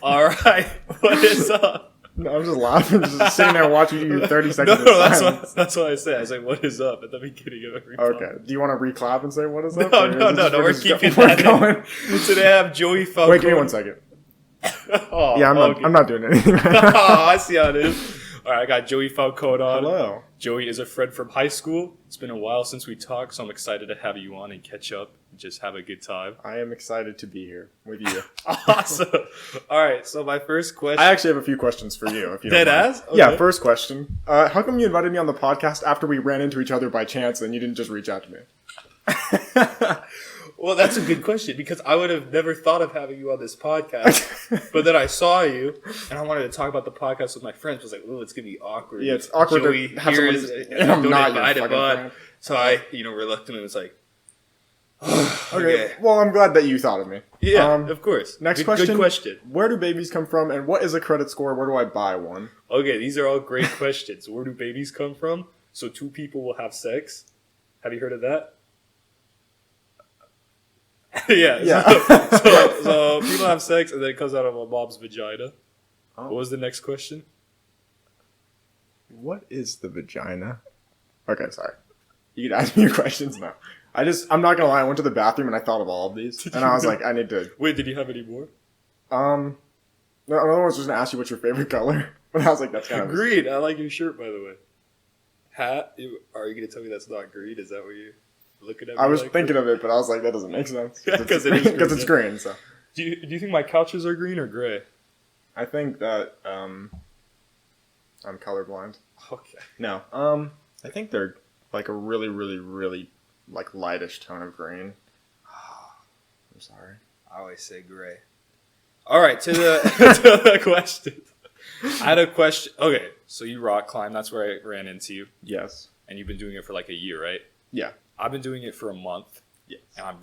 All right. What is up? No, I'm just laughing, just sitting there watching you do 30 seconds of silence. That's what I said. I said, what is up at the beginning of every Okay. podcast. Do you want to reclap and say what is up? No, we're keeping that going. Today I have Joey Falcone. Wait, give me 1 second. Oh, yeah, I'm not doing anything right now. Oh, I see how it is. All right, I got Joey Falcone on. Hello. Joey is a friend from high school. It's been a while since we talked, so I'm excited to have you on and catch up and just have a good time. I am excited to be here with you. Awesome. All right, so my first question. I actually have a few questions for you. If you Dead don't mind. ass? Okay. Yeah, first question. How come you invited me on the podcast after we ran into each other by chance and you didn't just reach out to me? Well, that's a good question because I would have never thought of having you on this podcast. But then I saw you and I wanted to talk about the podcast with my friends. I was like, oh, it's going to be awkward. Yeah, it's awkward Joey to have someone and I'm not your fucking friend. So I, reluctantly was like, okay. Well, I'm glad that you thought of me. Yeah, of course. Next question. Good question. Where do babies come from and what is a credit score? Where do I buy one? Okay, these are all great questions. Where do babies come from? So two people will have sex. Have you heard of that? Yeah. So people have sex and then it comes out of a mom's vagina. Oh. What was the next question? What is the vagina? Okay, sorry. You can ask me your questions now. I'm not gonna lie, I went to the bathroom and I thought of all of these. And I was like, I need to... Wait, did you have any more? No, another one was just gonna ask you what's your favorite color. But I was like, that's kind of... Green. I like your shirt, by the way. Hat? Are you gonna tell me that's not green? Is that what you're looking at? I was thinking of it, but I was like, that doesn't make sense. Because it's green, so... Do you think my couches are green or gray? I think that, I'm colorblind. Okay. No, I think they're like a really, really, really like lightish tone of green. I'm sorry. I always say gray. All right, to the question. I had a question. Okay, so you rock climb. That's where I ran into you. Yes. And you've been doing it for like a year, right? Yeah. I've been doing it for a month. Yes. And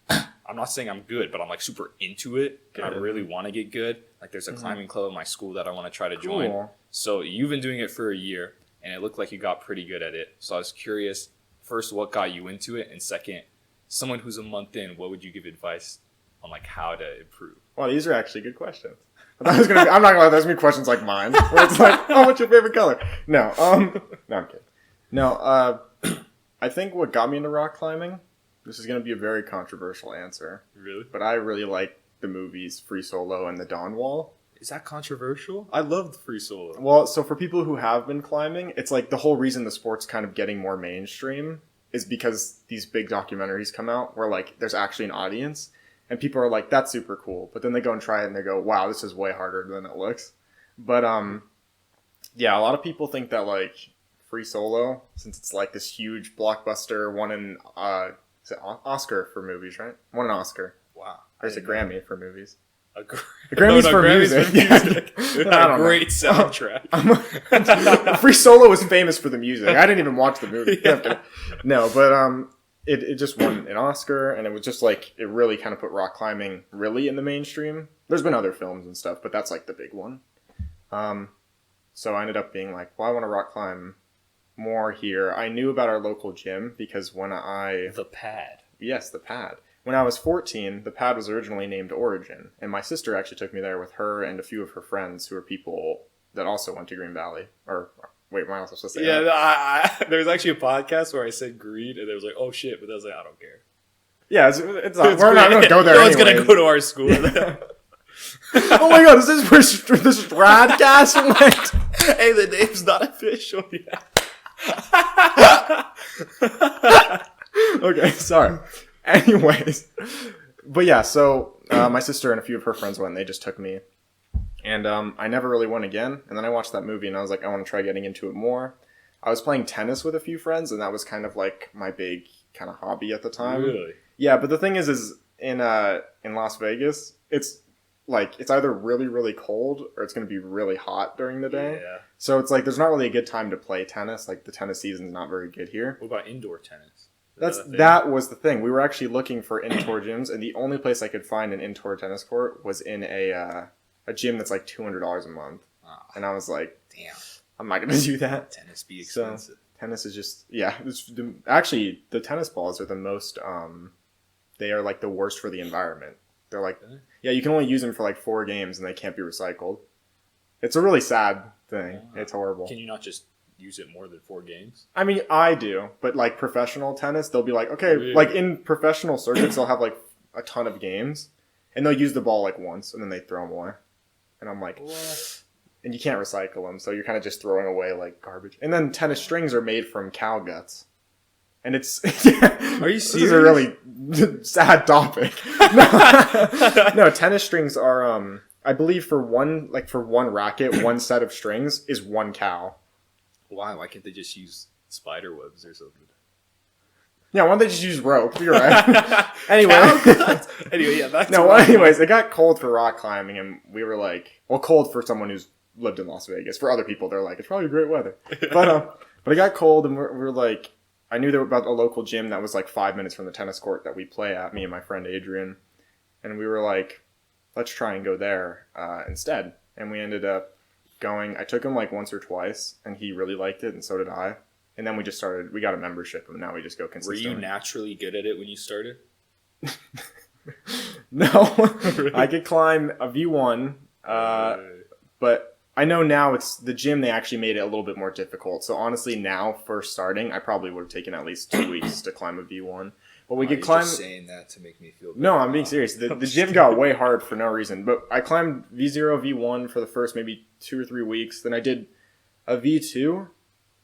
I'm not saying I'm good, but I'm like super into it. And I really want to get good. Like there's a climbing club at my school that I want to try to join. So you've been doing it for a year and it looked like you got pretty good at it. So I was curious, first, what got you into it? And second, someone who's a month in, what would you give advice on like how to improve? Well, these are actually good questions. I'm not gonna lie, there's gonna be questions like mine, where it's like, oh, what's your favorite color? No, no, I'm kidding. No, I think what got me into rock climbing, this is gonna be a very controversial answer. Really? But I really like the movies Free Solo and The Dawn Wall. Is that controversial? I loved Free Solo. Well, so for people who have been climbing, it's like the whole reason the sport's kind of getting more mainstream is because these big documentaries come out where like there's actually an audience and people are like, that's super cool. But then they go and try it and they go, wow, this is way harder than it looks. But yeah, a lot of people think that like Free Solo, since it's like this huge blockbuster, won an Oscar for movies, right? Won an Oscar. Wow. There's a Grammy for movies. A Grammys for music. It had a great soundtrack. Free Solo was famous for the music. I didn't even watch the movie. No, but it just won an Oscar, and it was just like, it really kind of put rock climbing really in the mainstream. There's been other films and stuff, but that's like the big one. So I ended up being like, well, I want to rock climb more here. I knew about our local gym because The Pad. Yes, the Pad. When I was 14, the Pad was originally named Origin, and my sister actually took me there with her and a few of her friends who are people that also went to Green Valley. Or, wait, am I also supposed to say that? Yeah, there was actually a podcast where I said Green, and they was like, oh shit, but I was like, I don't care. Yeah, it's not, we're not going to go there. No one's going to go to our school. Oh my god, is this where the Stradcast went? Hey, the name's not official yet. Okay, sorry. Anyways, but yeah, so my sister and a few of her friends went and they just took me. And I never really went again. And then I watched that movie and I was like, I want to try getting into it more. I was playing tennis with a few friends and that was kind of like my big kind of hobby at the time. Really? Yeah, but the thing is in Las Vegas, it's like, it's either really, really cold or it's going to be really hot during the day. Yeah. So it's like, there's not really a good time to play tennis. Like the tennis season's not very good here. What about indoor tennis? That was the thing. We were actually looking for indoor gyms, and the only place I could find an indoor tennis court was in a gym that's like $200 a month. Oh, and I was like, damn, I'm not going to do that. Tennis be expensive. So, tennis is just, yeah. Actually, the tennis balls are the most, they are like the worst for the environment. They're like, yeah, you can only use them for like 4 games and they can't be recycled. It's a really sad thing. It's horrible. Can you not just use it more than 4 games? I mean, I do, but like professional tennis, they'll be like, okay, Really? like in professional circuits, they'll have like a ton of games, and they'll use the ball like once, and then they throw them away. And I'm like, what? And you can't recycle them, so you're kind of just throwing away like garbage. And then tennis strings are made from cow guts. And it's Are you serious? This is a really sad topic. No, tennis strings are I believe for one racket, one set of strings is 1 cow. Why can't they just use spider webs or something? Yeah, why don't they just use rope? You're right. Anyway, yeah, that's anyways, it got cold for rock climbing, and we were like, well, cold for someone who's lived in Las Vegas. For other people, they're like, it's probably great weather. But it got cold, and we're like, I knew there was about a local gym that was like 5 minutes from the tennis court that we play at, me and my friend Adrian, and we were like, let's try and go there instead. And we ended up going. I took him like once or twice, and he really liked it, and so did I. And then we just started. We got a membership, and now we just go consistently. Were you naturally good at it when you started? No, I could climb a V1, but I know now it's the gym. They actually made it a little bit more difficult. So honestly, now first starting, I probably would have taken at least 2 weeks to climb a V1. But we could climb. Just saying that to make me feel better. No, I'm being serious. The gym got way hard for no reason. But I climbed V0, V1 for the first maybe 2 or 3 weeks. Then I did a V2.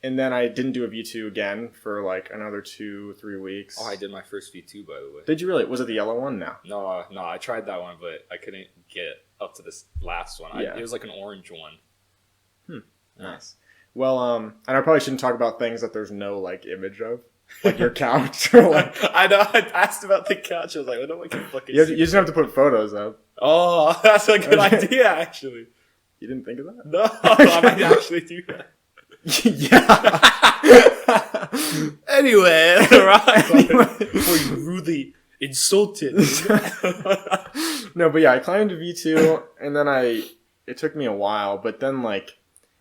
And then I didn't do a V2 again for like another 2 or 3 weeks. Oh, I did my first V2, by the way. Did you really? Was it the yellow one? No. No, I tried that one, but I couldn't get up to this last one. Yeah. It was like an orange one. Nice. Well, and I probably shouldn't talk about things that there's no like image of, like your couch or like. I know. I asked about the couch. I was like, I don't know if I can fucking. You just have to put photos up. Oh, that's a good idea, actually. You didn't think of that? No, I might actually do that. Yeah. Anyway, right. Before you rudely insulted. No, but yeah, I climbed to V2, and then it took me a while, but then like,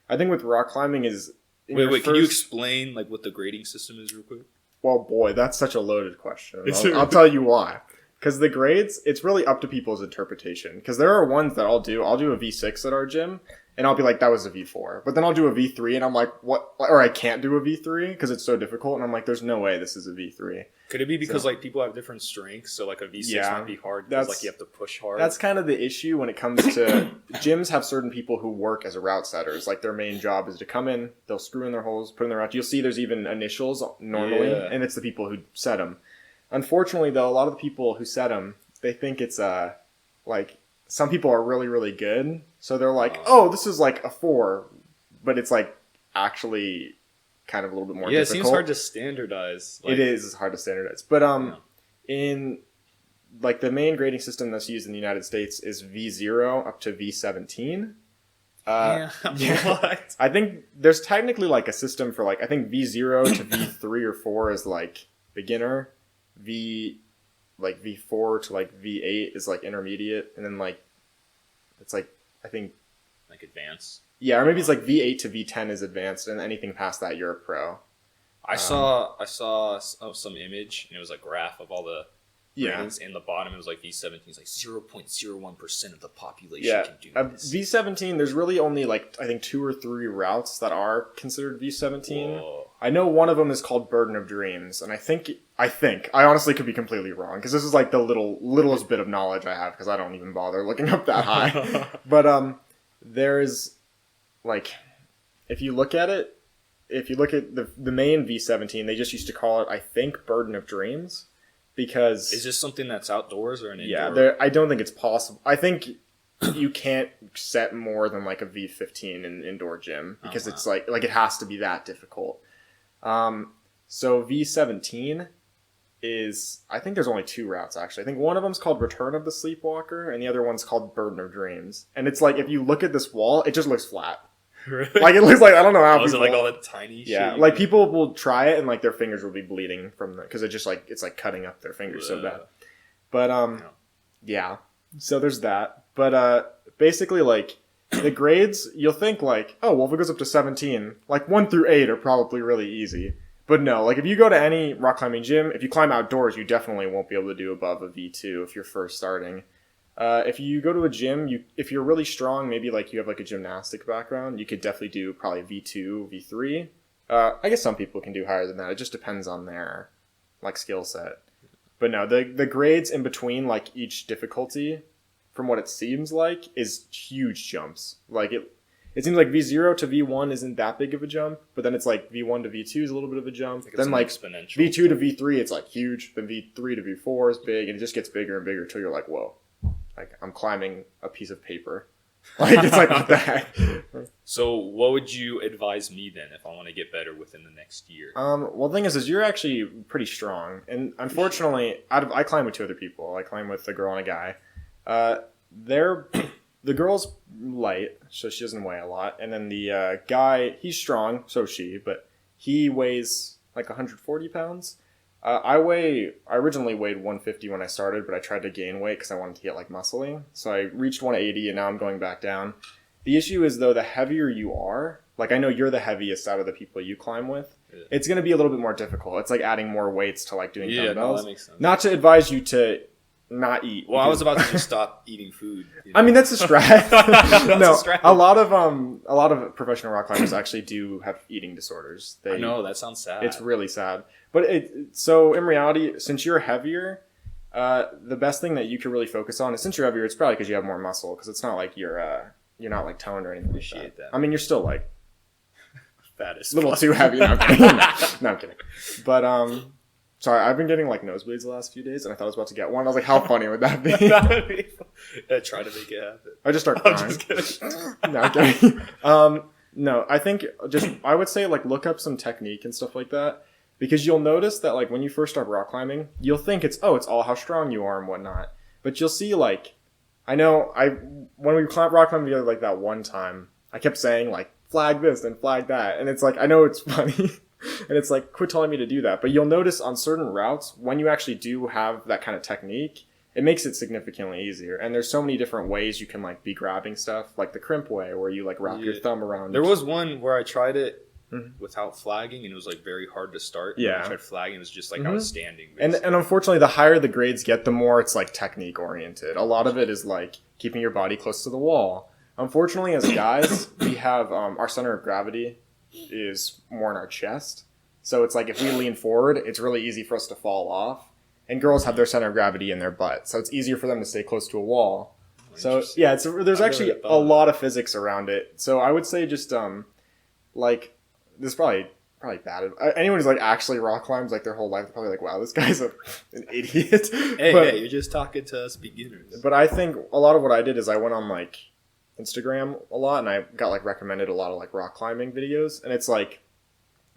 I think with rock climbing is. Wait, can you explain like what the grading system is real quick? Well, boy, that's such a loaded question. I'll tell you why. Because the grades, it's really up to people's interpretation. Because there are ones that I'll do a V6 at our gym, and I'll be like, that was a V4. But then I'll do a V3, and I'm like, what? Or I can't do a V3 because it's so difficult, and I'm like, there's no way this is a V3. Could it be because like people have different strengths, so like a V6 might be hard because like you have to push hard? That's kind of the issue when it comes to gyms. Have certain people who work as route setters, like their main job is to come in, they'll screw in their holes, put in their route. You'll see there's even initials normally, and it's the people who set them. Unfortunately, though, a lot of the people who set them, they think it's like some people are really, really good, so they're like, oh, this is like a 4, but it's like actually kind of a little bit more difficult. It seems hard to standardize. It is hard to standardize. But in like the main grading system that's used in the United States is V0 up to V17. What? I think there's technically like a system for like, I think V0 to V3 or 4 is like beginner. V4 to like V8 is like intermediate. And then like, it's like, I think. Like advanced. Yeah, or maybe it's like V8 to V10 is advanced, and anything past that, you're a pro. I saw some image, and it was a graph of all the ratings. In the bottom, it was like V17 is like 0.01% of the population can do this. V17, there's really only like, I think 2 or 3 routes that are considered V17. Whoa. I know one of them is called Burden of Dreams, and I think, I honestly could be completely wrong, because this is like the littlest bit of knowledge I have, because I don't even bother looking up that high. But, there's, like, if you look at the main V17, they just used to call it, I think, Burden of Dreams, because... Is this something that's outdoors or an indoor? Yeah, I don't think it's possible. I think you can't set more than, like, a V15 in an indoor gym, because it's, like, it has to be that difficult. So V17 is... I think there's only 2 routes, actually. I think one of them's called Return of the Sleepwalker, and the other one's called Burden of Dreams. And it's like, if you look at this wall, it just looks flat. Really? Like, it looks like, I don't know how people... Is it like all the tiny shit? Yeah, like people will try it and like their fingers will be bleeding from the... Because it just like, it's like cutting up their fingers so bad. But, yeah. So there's that. But, basically like, the grades, you'll think like, oh, well, if it goes up to 17, like 1 through 8 are probably really easy. But no, like if you go to any rock climbing gym, if you climb outdoors, you definitely won't be able to do above a V2 if you're first starting. If you go to a gym, if you're really strong, maybe like you have like a gymnastic background, you could definitely do probably V2, V3. I guess some people can do higher than that. It just depends on their like skill set. But no, the grades in between like each difficulty, from what it seems like, is huge jumps. Like it seems like V0 to V1 isn't that big of a jump, but then it's like V1 to V2 is a little bit of a jump. Then like V2 to V3, it's like huge. Then V3 to V4 is big, and it just gets bigger and bigger until you're like, whoa, like I'm climbing a piece of paper. Like it's like what the heck. So what would you advise me then if I want to get better within the next year? Well, the thing is you're actually pretty strong, and unfortunately, I climb with two other people. I climb with a girl and a guy. The girl's light, so she doesn't weigh a lot. And then the guy, he's strong, so is she, but he weighs like 140 pounds. I originally weighed 150 when I started, but I tried to gain weight because I wanted to get like muscly. So I reached 180 and now I'm going back down. The issue is though, the heavier you are, like I know you're the heaviest out of the people you climb with, it's going to be a little bit more difficult. It's like adding more weights to like doing dumbbells. No, that makes sense. Not to advise you to not eat. Well, I was about to just stop eating food. You know? I mean, that's a strat. No, a strat. a lot of professional rock climbers actually do have eating disorders. I know, that sounds sad. It's really sad. But so in reality, since you're heavier, the best thing that you can really focus on is since you're heavier, it's probably because you have more muscle. Because it's not like you're not like toned or anything like that. I mean, you're still like fat as a little too heavy. No, I'm kidding. No, I'm kidding. But sorry, I've been getting like nosebleeds the last few days, and I thought I was about to get one. I was like, how funny would that be? Try to make it happen. I just start crying. I'm just kidding. No, I'm kidding. No, I think I would say like look up some technique and stuff like that. Because you'll notice that, like, when you first start rock climbing, you'll think it's all how strong you are and whatnot. But you'll see, like, when we rock climbed together, like, that one time, I kept saying, like, flag this and flag that. And it's like, I know it's funny. And it's like, quit telling me to do that. But you'll notice on certain routes, when you actually do have that kind of technique, it makes it significantly easier. And there's so many different ways you can, like, be grabbing stuff. Like the crimp way, where you, like, wrap your thumb around. There was one where I tried it. Without flagging, and it was like very hard to start. Yeah, when I tried flagging, it was just like I was standing. And unfortunately, the higher the grades get, the more it's like technique oriented. A lot of it is like keeping your body close to the wall. Unfortunately, as guys, we have our center of gravity is more in our chest, so it's like if we lean forward, it's really easy for us to fall off. And girls have their center of gravity in their butt, so it's easier for them to stay close to a wall. So yeah, there's actually a lot of physics around it. So I would say just like. This is probably bad. Anyone who's like actually rock climbs like their whole life, they're probably like, wow, this guy's an idiot. Hey, you're just talking to us beginners. But I think a lot of what I did is I went on like Instagram a lot and I got like recommended a lot of like rock climbing videos. And it's like,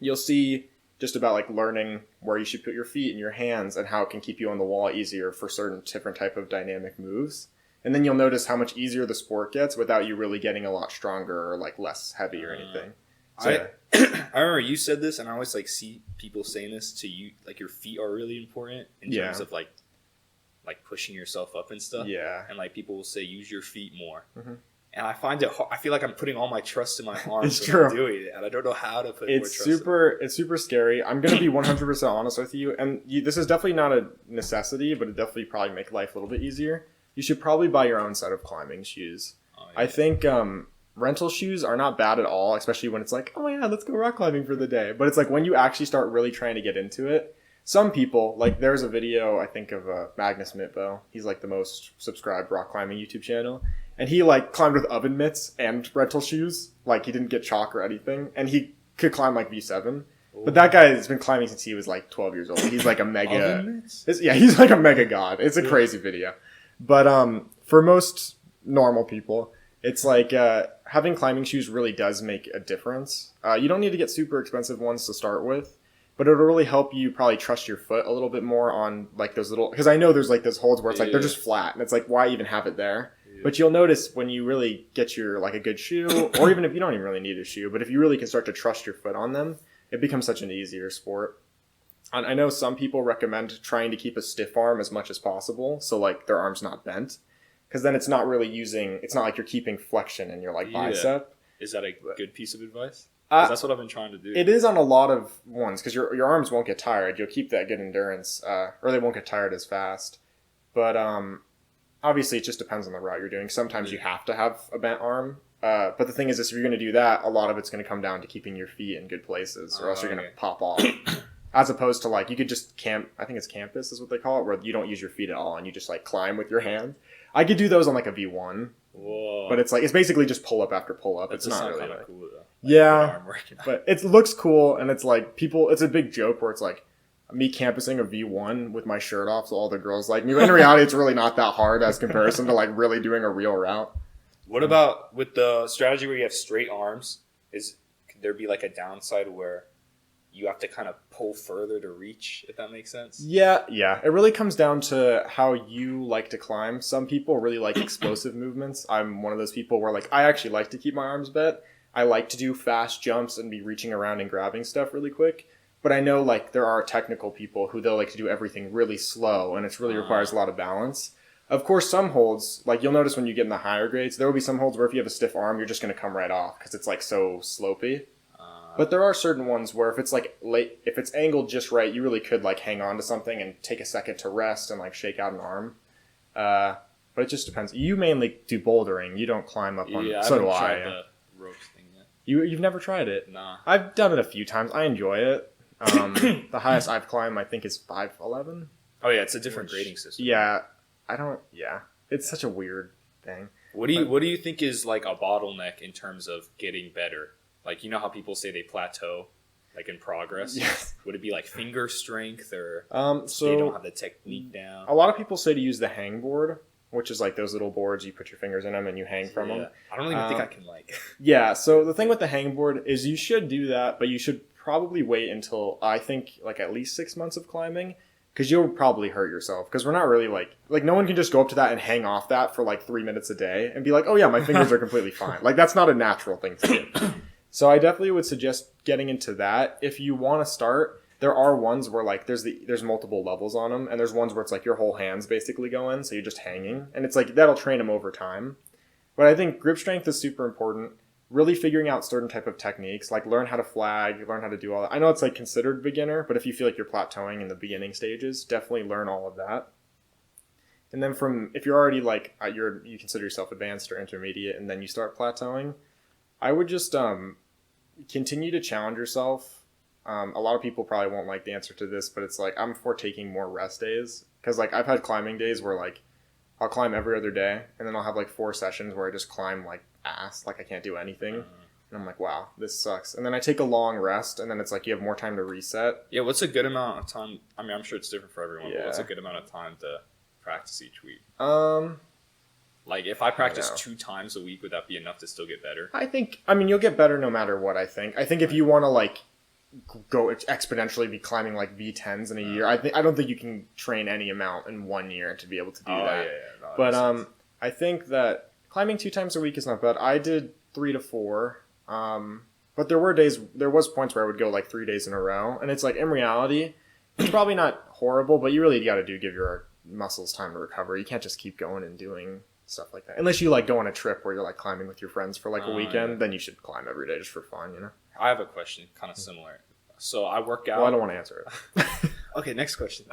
you'll see just about like learning where you should put your feet and your hands and how it can keep you on the wall easier for certain different type of dynamic moves. And then you'll notice how much easier the sport gets without you really getting a lot stronger or like less heavy or anything. So, I remember you said this, and I always like see people saying this to you, like your feet are really important in terms of like pushing yourself up and stuff. Yeah, and like people will say use your feet more, and I find it. I feel like I'm putting all my trust in my arms when I'm doing it, and I don't know how to put more trust. It's super scary. I'm gonna be 100% honest with you, and this is definitely not a necessity, but it definitely probably make life a little bit easier. You should probably buy your own set of climbing shoes. Oh, yeah. I think. Rental shoes are not bad at all, especially when it's like, oh my god, let's go rock climbing for the day. But it's like when you actually start really trying to get into it, some people, like there's a video, I think, of Magnus Mitbo. He's like the most subscribed rock climbing YouTube channel. And he like climbed with oven mitts and rental shoes. Like he didn't get chalk or anything. And he could climb like V7. Ooh. But that guy has been climbing since he was like 12 years old. He's like a mega... Oven mitts? He's like a mega god. It's a crazy video. But for most normal people... It's like having climbing shoes really does make a difference. You don't need to get super expensive ones to start with, but it'll really help you probably trust your foot a little bit more on like those little... Because I know there's like those holds where it's like they're just flat, and it's like, why even have it there? Yeah. But you'll notice when you really get your like a good shoe, or even if you don't even really need a shoe, but if you really can start to trust your foot on them, it becomes such an easier sport. And I know some people recommend trying to keep a stiff arm as much as possible, so like their arm's not bent. Because then it's not like you're keeping flexion in your like bicep. Is that a good piece of advice? That's what I've been trying to do. It is on a lot of ones because your arms won't get tired. You'll keep that good endurance, or they won't get tired as fast. But obviously it just depends on the route you're doing. Sometimes you have to have a bent arm. But the thing is, if you're going to do that, a lot of it's going to come down to keeping your feet in good places, or else you're going to pop off. As opposed to like, you could just camp, I think it's campus is what they call it, where you don't use your feet at all and you just like climb with your hand. I could do those on like a V1. Whoa. But it's like, it's basically just pull up after pull up. It's not really like, cool though. Like, yeah, but it looks cool. And it's like it's a big joke where it's like me campusing a V1 with my shirt off. So all the girls like me. But in reality, it's really not that hard as comparison to like really doing a real route. What about with the strategy where you have straight arms? Could there be like a downside where you have to kind of pull further to reach, if that makes sense? Yeah. It really comes down to how you like to climb. Some people really like explosive movements. I'm one of those people where like I actually like to keep my arms bent. I like to do fast jumps and be reaching around and grabbing stuff really quick. But I know like there are technical people who they'll like to do everything really slow, and it really requires a lot of balance. Of course, some holds, like you'll notice when you get in the higher grades, there will be some holds where if you have a stiff arm, you're just going to come right off because it's like so slopey. But there are certain ones where if it's like if it's angled just right, you really could like hang on to something and take a second to rest and like shake out an arm. But it just depends. You mainly do bouldering. You don't climb up on. Yeah, so do I haven't I. tried the ropes thing yet. You've never tried it? Nah. I've done it a few times. I enjoy it. The highest I've climbed, I think, is 5'11". Oh yeah, it's a different grading system. Yeah, it's such a weird thing. What do you think is like a bottleneck in terms of getting better? Like, you know how people say they plateau, like in progress? Yes. Would it be like finger strength or so they don't have the technique down? A lot of people say to use the hangboard, which is like those little boards, you put your fingers in them and you hang from them. I don't even think I can like... Yeah, so the thing with the hangboard is you should do that, but you should probably wait until, I think, like at least 6 months of climbing, because you'll probably hurt yourself, because we're not really like no one can just go up to that and hang off that for like 3 minutes a day and be like, oh yeah, my fingers are completely fine. Like, that's not a natural thing to do. So I definitely would suggest getting into that. If you want to start, there are ones where like there's multiple levels on them, and there's ones where it's like your whole hands basically go in, so you're just hanging, and it's like that'll train them over time. But I think grip strength is super important. Really figuring out certain type of techniques, like learn how to flag, learn how to do all that. I know it's like considered beginner, but if you feel like you're plateauing in the beginning stages, definitely learn all of that. And then if you're already like you consider yourself advanced or intermediate, and then you start plateauing, I would just continue to challenge yourself. A lot of people probably won't like the answer to this, but it's like I'm for taking more rest days, because like I've had climbing days where like I'll climb every other day, and then I'll have like 4 sessions where I just climb like ass, like I can't do anything, and I'm like, wow, this sucks. And then I take a long rest, and then it's like you have more time to reset. Yeah, what's a good amount of time? I mean, I'm sure it's different for everyone, but what's a good amount of time to practice each week? Like, if I practice 2 times a week, would that be enough to still get better? I mean, you'll get better no matter what, I think. I think if you want to, like, go exponentially be climbing, like, V10s in a year, I don't think you can train any amount in 1 year to be able to do that. No, but I think that climbing 2 times a week is not bad. I did 3 to 4. But there was points where I would go, like, 3 days in a row. And it's like, in reality, it's probably not horrible, but you really got to give your muscles time to recover. You can't just keep going and doing stuff like that, unless you like go on a trip where you're like climbing with your friends for like a weekend. Then you should climb every day just for fun, you know. I have a question kind of similar. So I work out. Well, I don't want to answer it. Okay, next question.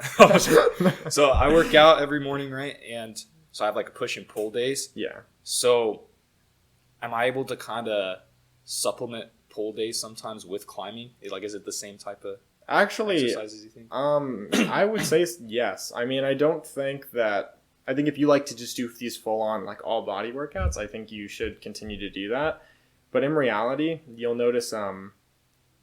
So I work out every morning, right? And so I have like a push and pull days. Yeah. So am I able to kind of supplement pull days sometimes with climbing? Like, is it the same type of exercises, you think? I would say yes. I mean, I think if you like to just do these full-on, like, all-body workouts, I think you should continue to do that. But in reality, you'll notice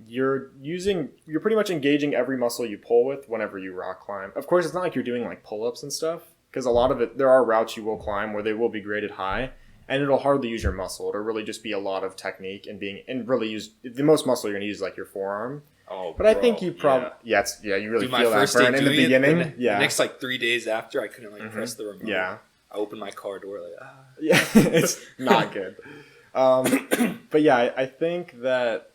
you're pretty much engaging every muscle you pull with whenever you rock climb. Of course, it's not like you're doing, like, pull-ups and stuff, because a lot of it, there are routes you will climb where they will be graded high, and it'll hardly use your muscle. It'll really just be a lot of technique and really use the most muscle you're going to use, like, your forearm. Oh, but I think you probably you really feel that burn in the beginning. The next like 3 days after, I couldn't like press the remote. Yeah, I opened my car door like yeah, it's not good. But yeah, I think that.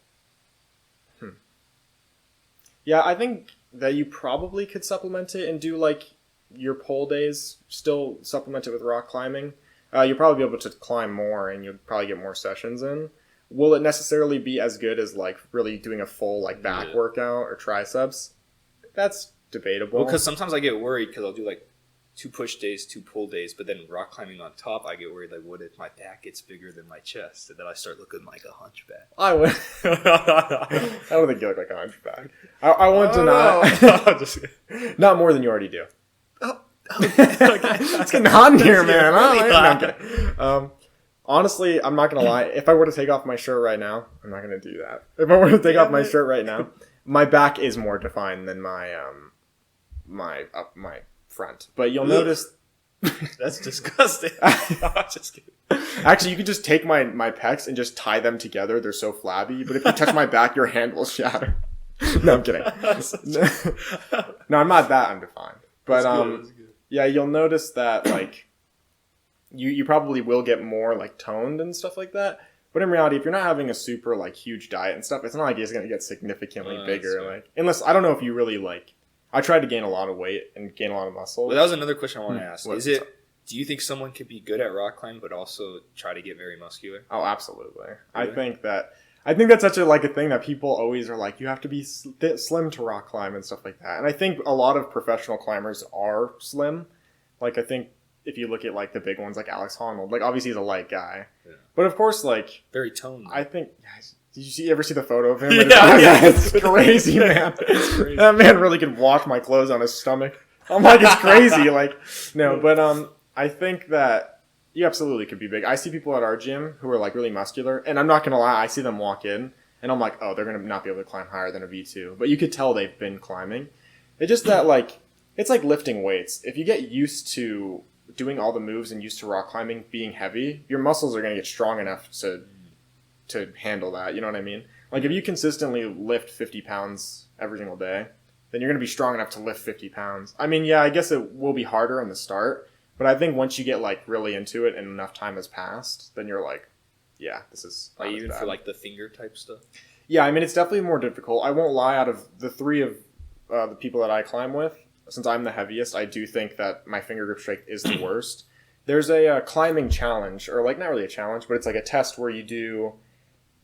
Yeah, I think that you probably could supplement it and do like your pole days. Still supplement it with rock climbing. You'll probably be able to climb more, and you'll probably get more sessions in. Will it necessarily be as good as like really doing a full like back workout or triceps? That's debatable. Well, because sometimes I get worried because I'll do like 2 push days, 2 pull days, but then rock climbing on top, I get worried, like, what if my back gets bigger than my chest? And then I start looking like a hunchback. I would. I don't think you look like a hunchback. I want to not. Not more than you already do. Oh, It's getting hot in here, man. Really I'm kidding. Honestly, I'm not going to lie. If I were to take off my shirt right now, I'm not going to do that. If I were to take off my shirt right now, my back is more defined than my front. But you'll notice that's disgusting. Just kidding. Actually, you can just take my pecs and just tie them together. They're so flabby. But if you touch my back, your hand will shatter. No, I'm kidding. No, I'm not that undefined. But yeah, you'll notice that like you probably will get more like toned and stuff like that. But in reality, if you're not having a super like huge diet and stuff, it's not like it's going to get significantly bigger. Like unless I don't know if you really like. I tried to gain a lot of weight and gain a lot of muscle. Well, that was another question I want to ask. Do you think someone could be good at rock climb but also try to get very muscular? Oh, absolutely. Really? I think that's such a thing that people always are like, you have to be slim to rock climb and stuff like that. And I think a lot of professional climbers are slim. Like I think if you look at like the big ones like Alex Honnold, like obviously he's a light guy. Yeah. But of course like very toned. I think did you ever see the photo of him? Yeah, it's crazy, man. It's crazy. That man really could wash my clothes on his stomach. I'm like, it's crazy. Like, no, but I think that you absolutely could be big. I see people at our gym who are like really muscular, and I'm not gonna lie, I see them walk in, and I'm like, oh, they're gonna not be able to climb higher than a V2. But you could tell they've been climbing. It's just that like, it's like lifting weights. If you get used to doing all the moves and used to rock climbing being heavy, your muscles are gonna get strong enough to handle that, you know what I mean? Like if you consistently lift 50 pounds every single day, then you're going to be strong enough to lift 50 pounds. I mean, yeah, I guess it will be harder in the start, but I think once you get like really into it and enough time has passed, then you're like, yeah, this is like even for like the finger type stuff. Yeah, I mean, it's definitely more difficult. I won't lie, out of the 3 of the people that I climb with, since I'm the heaviest, I do think that my finger grip strength is the worst. There's a climbing challenge, or like not really a challenge, but it's like a test where you do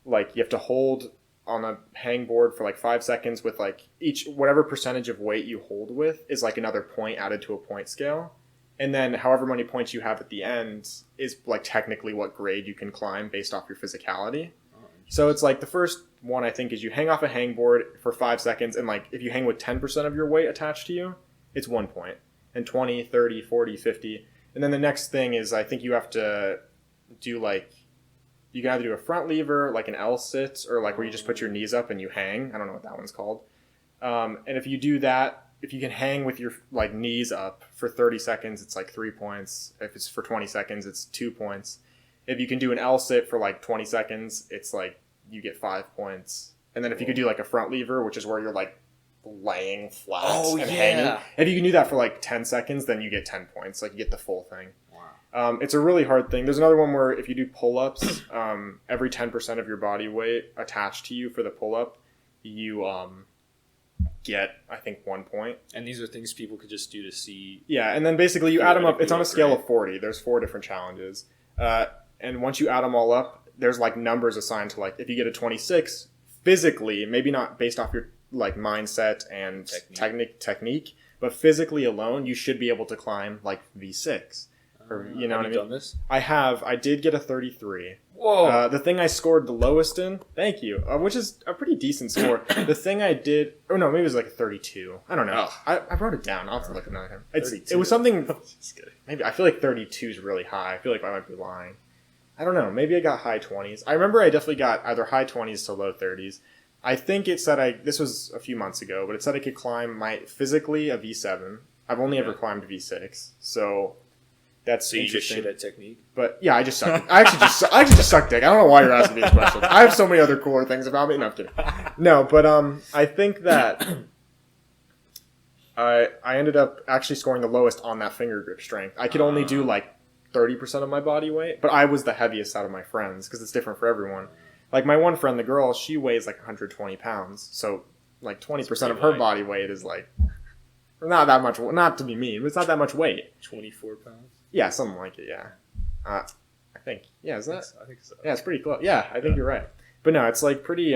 like you have to hold on a hangboard for like 5 seconds with like whatever percentage of weight you hold with is like another point added to a point scale. And then however many points you have at the end is like technically what grade you can climb based off your physicality. So it's like the first one I think is you hang off a hangboard for 5 seconds, and like if you hang with 10% of your weight attached to you, it's 1 point. And 20, 30, 40, 50. And then the next thing is I think you have to do like you can either do a front lever, like an L sit, or like where you just put your knees up and you hang. I don't know what that one's called. And if you do that, if you can hang with your like knees up for 30 seconds, it's like 3 points. If it's for 20 seconds, it's 2 points. If you can do an L sit for like 20 seconds, it's like you get 5 points. And then if you could do like a front lever, which is where you're like laying flat hanging. If you can do that for like 10 seconds, then you get 10 points. Like you get the full thing. It's a really hard thing. There's another one where if you do pull-ups, every 10% of your body weight attached to you for the pull-up, you get, I think, 1 point. And these are things people could just do to see. Yeah, and then basically you add them up. It's on a scale of 40. There's 4 different challenges. And once you add them all up, there's like numbers assigned to like, if you get a 26, physically, maybe not based off your like mindset and technique, but physically alone, you should be able to climb like V6. Or, you know what I mean? Done this? I have. I did get a 33. Whoa. The thing I scored the lowest in, thank you, which is a pretty decent score. The thing I did, oh no, maybe it was like a 32. I don't know. Oh. I wrote it down. I'll have to look another time. It was something, maybe, I feel like 32 is really high. I feel like I might be lying. I don't know. Maybe I got high 20s. I remember I definitely got either high 20s to low 30s. I think it said this was a few months ago, but it said I could climb physically a V7. I've only ever climbed a V6, so that's you just shit at technique. But yeah, I just suck. I actually just suck dick. I don't know why you're asking these questions. I have so many other cooler things about me. No, I'm kidding. No, but I think that I ended up actually scoring the lowest on that finger grip strength. I could only do like 30% of my body weight, but I was the heaviest out of my friends because it's different for everyone. Like my one friend, the girl, she weighs like 120 pounds. So like 20% of her body weight is like not that much. Not to be mean, but it's not that much weight. 24 pounds. Yeah, something like it. Yeah, I think. Yeah, is that? I think so. Yeah, it's pretty close. Yeah, I think you're right. But no, it's like pretty.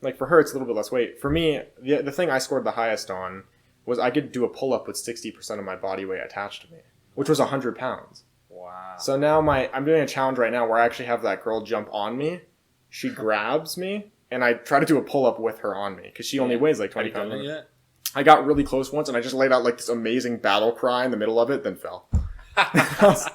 Like for her, it's a little bit less weight. For me, the thing I scored the highest on was I could do a pull-up with 60% of my body weight attached to me, which was 100 pounds. Wow. So now I'm doing a challenge right now where I actually have that girl jump on me. She grabs me, and I try to do a pull-up with her on me because she only weighs like 20 pounds. Yet? I got really close once, and I just laid out like this amazing battle cry in the middle of it, then fell. That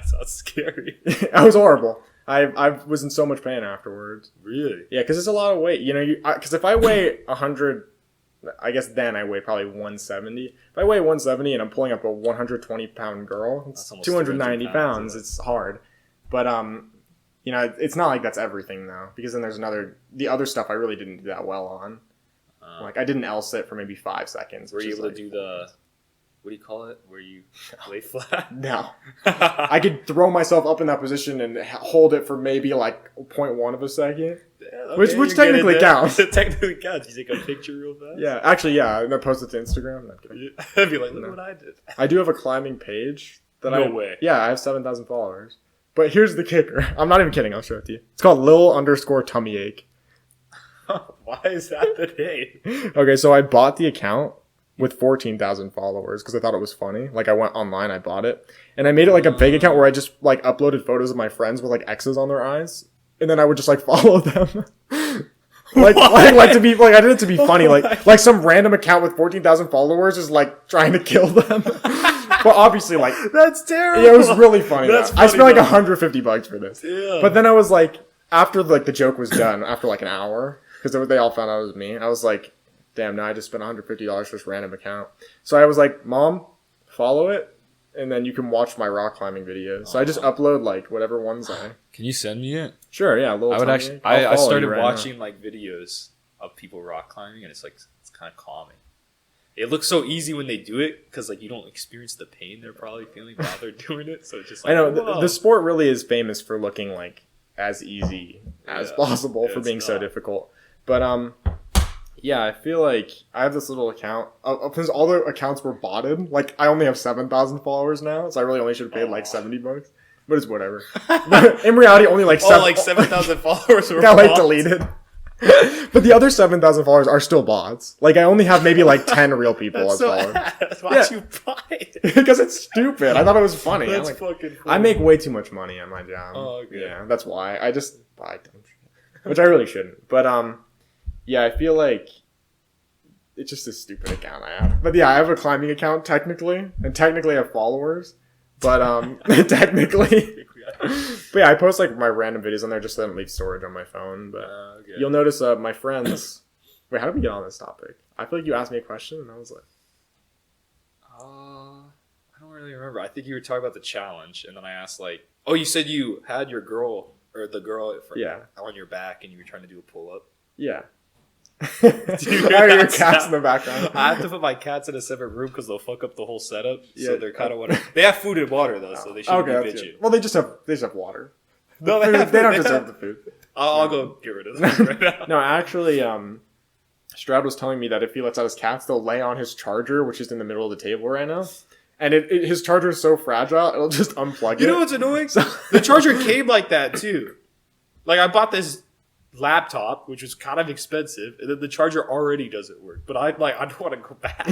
sounds scary. That was horrible. I was in so much pain afterwards. Really? Yeah, because it's a lot of weight. You know, because if I weigh 100, I guess then I weigh probably 170. If I weigh 170 and I'm pulling up a 120-pound girl, it's 290 pounds. It's hard. But, you know, it's not like that's everything, though. Because then there's the other stuff I really didn't do that well on. Like, I did an L-sit for maybe 5 seconds. Were you able to do what do you call it? Where you lay flat? No. I could throw myself up in that position and hold it for maybe like 0.1 of a second. Yeah, okay, which technically counts. Technically counts. You take a picture real fast? Yeah, actually, yeah. And I post it to Instagram. I'd be like, look what I did. I do have a climbing page. No way. Yeah, I have 7,000 followers. But here's the kicker. I'm not even kidding. I'll show it to you. It's called Lil_Tummy_Ache. Why is that the name? Okay, so I bought the account with 14,000 followers because I thought it was funny. Like, I went online, I bought it. And I made it like a fake account where I just like uploaded photos of my friends with like X's on their eyes. And then I would just like follow them. like to be like, I did it to be funny. Like some random account with 14,000 followers is like trying to kill them. But obviously, like, that's terrible. Yeah, it was really funny. Funny, I spent like $150 for this. Yeah. But then I was like, after like the joke was done, after like an hour, because they all found out it was me, I was like, damn, now I just spent $150 for this random account. So I was like, Mom, follow it, and then you can watch my rock climbing videos. So I just upload like whatever ones I. Can you send me it? Sure, yeah. I started watching like videos of people rock climbing, and it's kind of calming. It looks so easy when they do it because like you don't experience the pain they're probably feeling while they're doing it. So it's just like, I know the sport really is famous for looking like as easy as possible for being so difficult. But yeah, I feel like I have this little account. Since all the accounts were botted, like I only have 7,000 followers now, so I really only should have paid like $70. But it's whatever. But in reality, only like 7,000 followers were got like deleted. But the other 7,000 followers are still bots. Like I only have maybe like 10 real people as followers. Why'd you buy it? Because it's stupid. I thought it was funny. That's fucking funny. I make way too much money on my job. Oh, okay. Yeah, that's why. I just buy dumb shit. Which I really shouldn't. But yeah, I feel like it's just a stupid account I have. But yeah, I have a climbing account technically. And technically I have followers. But technically. But yeah, I post like my random videos on there just so I don't leave storage on my phone. But you'll notice my friends. Wait, how did we get on this topic? I feel like you asked me a question and I was like, I don't really remember. I think you were talking about the challenge, and then I asked like, oh, you said you had your girl or the girl on your back, and you were trying to do a pull up. Yeah. Dude, I have your cats in the background. I have to put my cats in a separate room because they'll fuck up the whole setup. Yeah, so they're kind of they have food and water though, so they shouldn't be bitchy. Well, they just have water. No, they don't deserve the food. I'll go get rid of them right now. No, actually, Strad was telling me that if he lets out his cats, they'll lay on his charger, which is in the middle of the table right now. And his charger is so fragile, it'll just unplug it. You know what's annoying? The charger came like that too. Like I bought this laptop, which was kind of expensive, and then the charger already doesn't work. But I don't want to go back,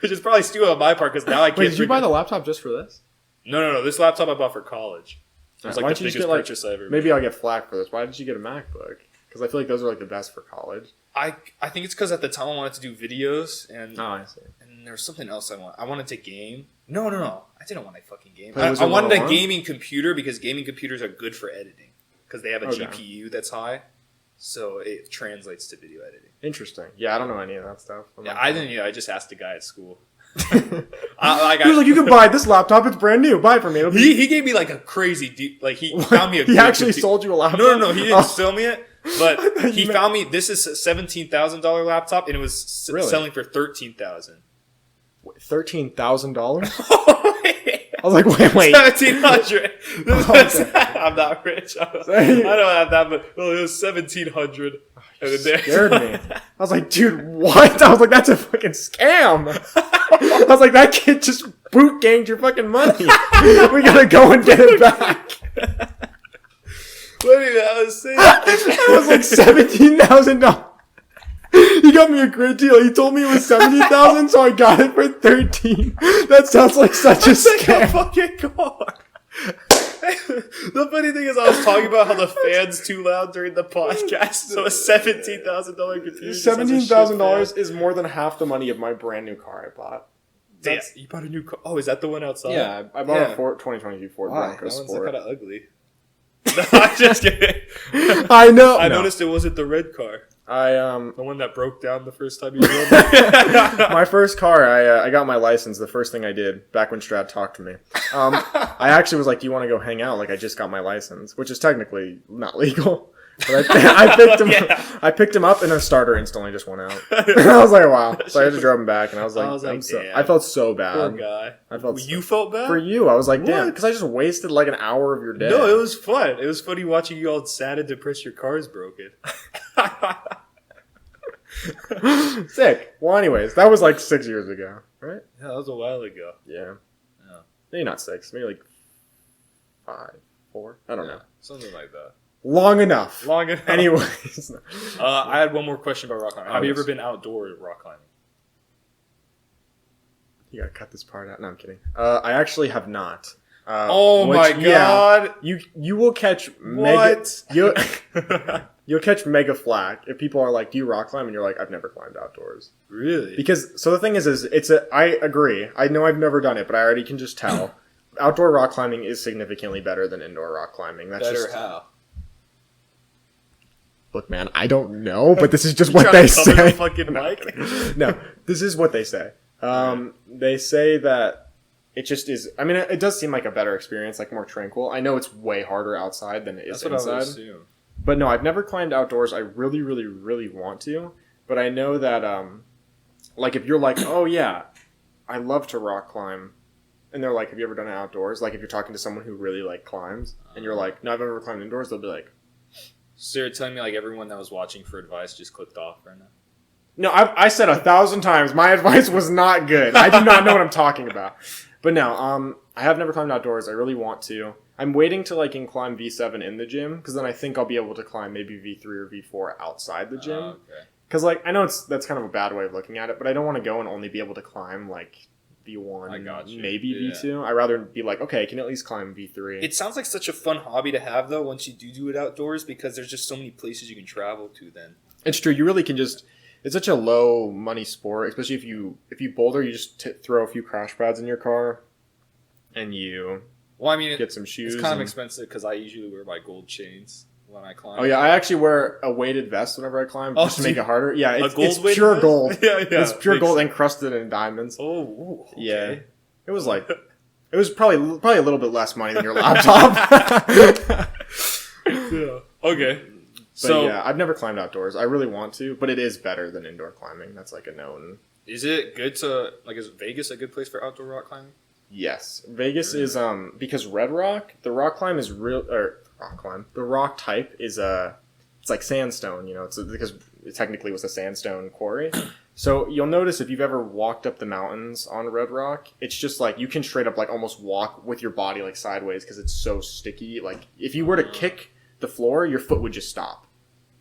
which is probably stupid on my part because now I can't. Wait, did you buy the laptop just for this? No. This laptop I bought for college. It was like the biggest purchase I ever made. Maybe I'll get flack for this. Why did you get a MacBook? Because I feel like those are like the best for college. I think it's because at the time I wanted to do videos and I see. And there was something else I wanted to game. No. I didn't want to fucking game. I wanted a gaming computer because gaming computers are good for editing because they have a GPU that's high, so it translates to video editing. Interesting. Yeah, I don't know any of that stuff. I didn't. Yeah, I just asked a guy at school. He was like, "You can buy this laptop. It's brand new. Buy it for me." He gave me like a crazy deal. Like he found me a. He actually sold you a laptop. No. He didn't sell me it. But he found me. This is a $17,000 laptop, and it was selling for $13,000. $13,000? I was like, wait. $1,700. I'm not rich. I don't have that, but it was $1,700. You scared me. I was like, dude, what? I was like, that's a fucking scam. I was like, that kid just boot ganged your fucking money. We gotta go and get it back. What did I was saying? It was like $17,000. He got me a great deal. He told me it was 17,000, so I got it for 13. That sounds like such a scam. Fucking car. The funny thing is, I was talking about how the fan's too loud during the podcast, so a $17,000 computer. $17,000 is more than half the money of my brand new car I bought. Damn, you bought a new car? Oh, is that the one outside? Yeah, I bought a 2022 Ford Bronco that Sport. That one's kind of ugly. No, I'm just kidding. I know. I noticed it wasn't the red car. The one that broke down the first time you drove it. My first car, I got my license. The first thing I did back when Strad talked to me, I actually was like, "Do you want to go hang out?" Like I just got my license, which is technically not legal. But I picked him. I picked him up, and a starter instantly just went out. I was like, "Wow!" So I had to drive him back, and I was like, I felt so bad. Poor guy. You felt bad for you. I was like, "Damn," because I just wasted like an hour of your day. No, it was fun. It was funny watching you all sad and depressed. Your car's broken. Sick. Well, anyways, that was like 6 years ago, right? Yeah, that was a while ago. Yeah. Maybe not 6. Maybe like 5, 4. I don't know. Something like that. Long enough. Anyways. I had one more question about rock climbing. Have you ever been outdoor rock climbing? You gotta cut this part out. No, I'm kidding. I actually have not. My god! You will catch you'll catch mega flack if people are like, "Do you rock climb?" and you're like, "I've never climbed outdoors." Really? Because the thing is I agree. I know I've never done it, but I already can just tell. Outdoor rock climbing is significantly better than indoor rock climbing. That's better just how? Look, man, I don't know, but this is just what they say. The fucking mic? No, this is what they say. They say that it just is. I mean, it does seem like a better experience, like more tranquil. I know it's way harder outside than it is inside. That's what I would assume. But no, I've never climbed outdoors. I really, really, really want to. But I know that, like, if you're like, "Oh yeah, I love to rock climb," and they're like, "Have you ever done it outdoors?" Like, if you're talking to someone who really like climbs, and you're like, "No, I've never climbed indoors," they'll be like. So you're telling me like everyone that was watching for advice just clicked off right now? No, I said 1,000 times my advice was not good. I do not know what I'm talking about. But no, I have never climbed outdoors. I really want to. I'm waiting to like climb V7 in the gym because then I think I'll be able to climb maybe V3 or V4 outside the gym. Okay. Because like I know that's kind of a bad way of looking at it, but I don't want to go and only be able to climb like V1, maybe V2. I'd rather be like, okay, I can at least climb V3. It sounds like such a fun hobby to have, though, once you do it outdoors, because there's just so many places you can travel to then. It's true. You really can just... It's such a low-money sport, especially if you boulder, you just throw a few crash pads in your car, and you get some shoes. It's kind of expensive, because I usually wear my gold chains when I climb. Oh, yeah, I actually wear a weighted vest whenever I climb, just to make it harder. Yeah, it's pure gold. Yeah. It's pure gold encrusted in diamonds. Oh, okay. Yeah. It was like... It was probably a little bit less money than your laptop. Yeah. Okay. But yeah, I've never climbed outdoors. I really want to, but it is better than indoor climbing. That's like a known... Is it good to... Like, is Vegas a good place for outdoor rock climbing? Yes. Vegas is... Because Red Rock, the rock climb is real... Or, rock climb. The rock type is it's like sandstone, you know? It's because it technically was a sandstone quarry. So you'll notice if you've ever walked up the mountains on Red Rock, it's just like you can straight up like almost walk with your body like sideways because it's so sticky. Like if you were to kick the floor, your foot would just stop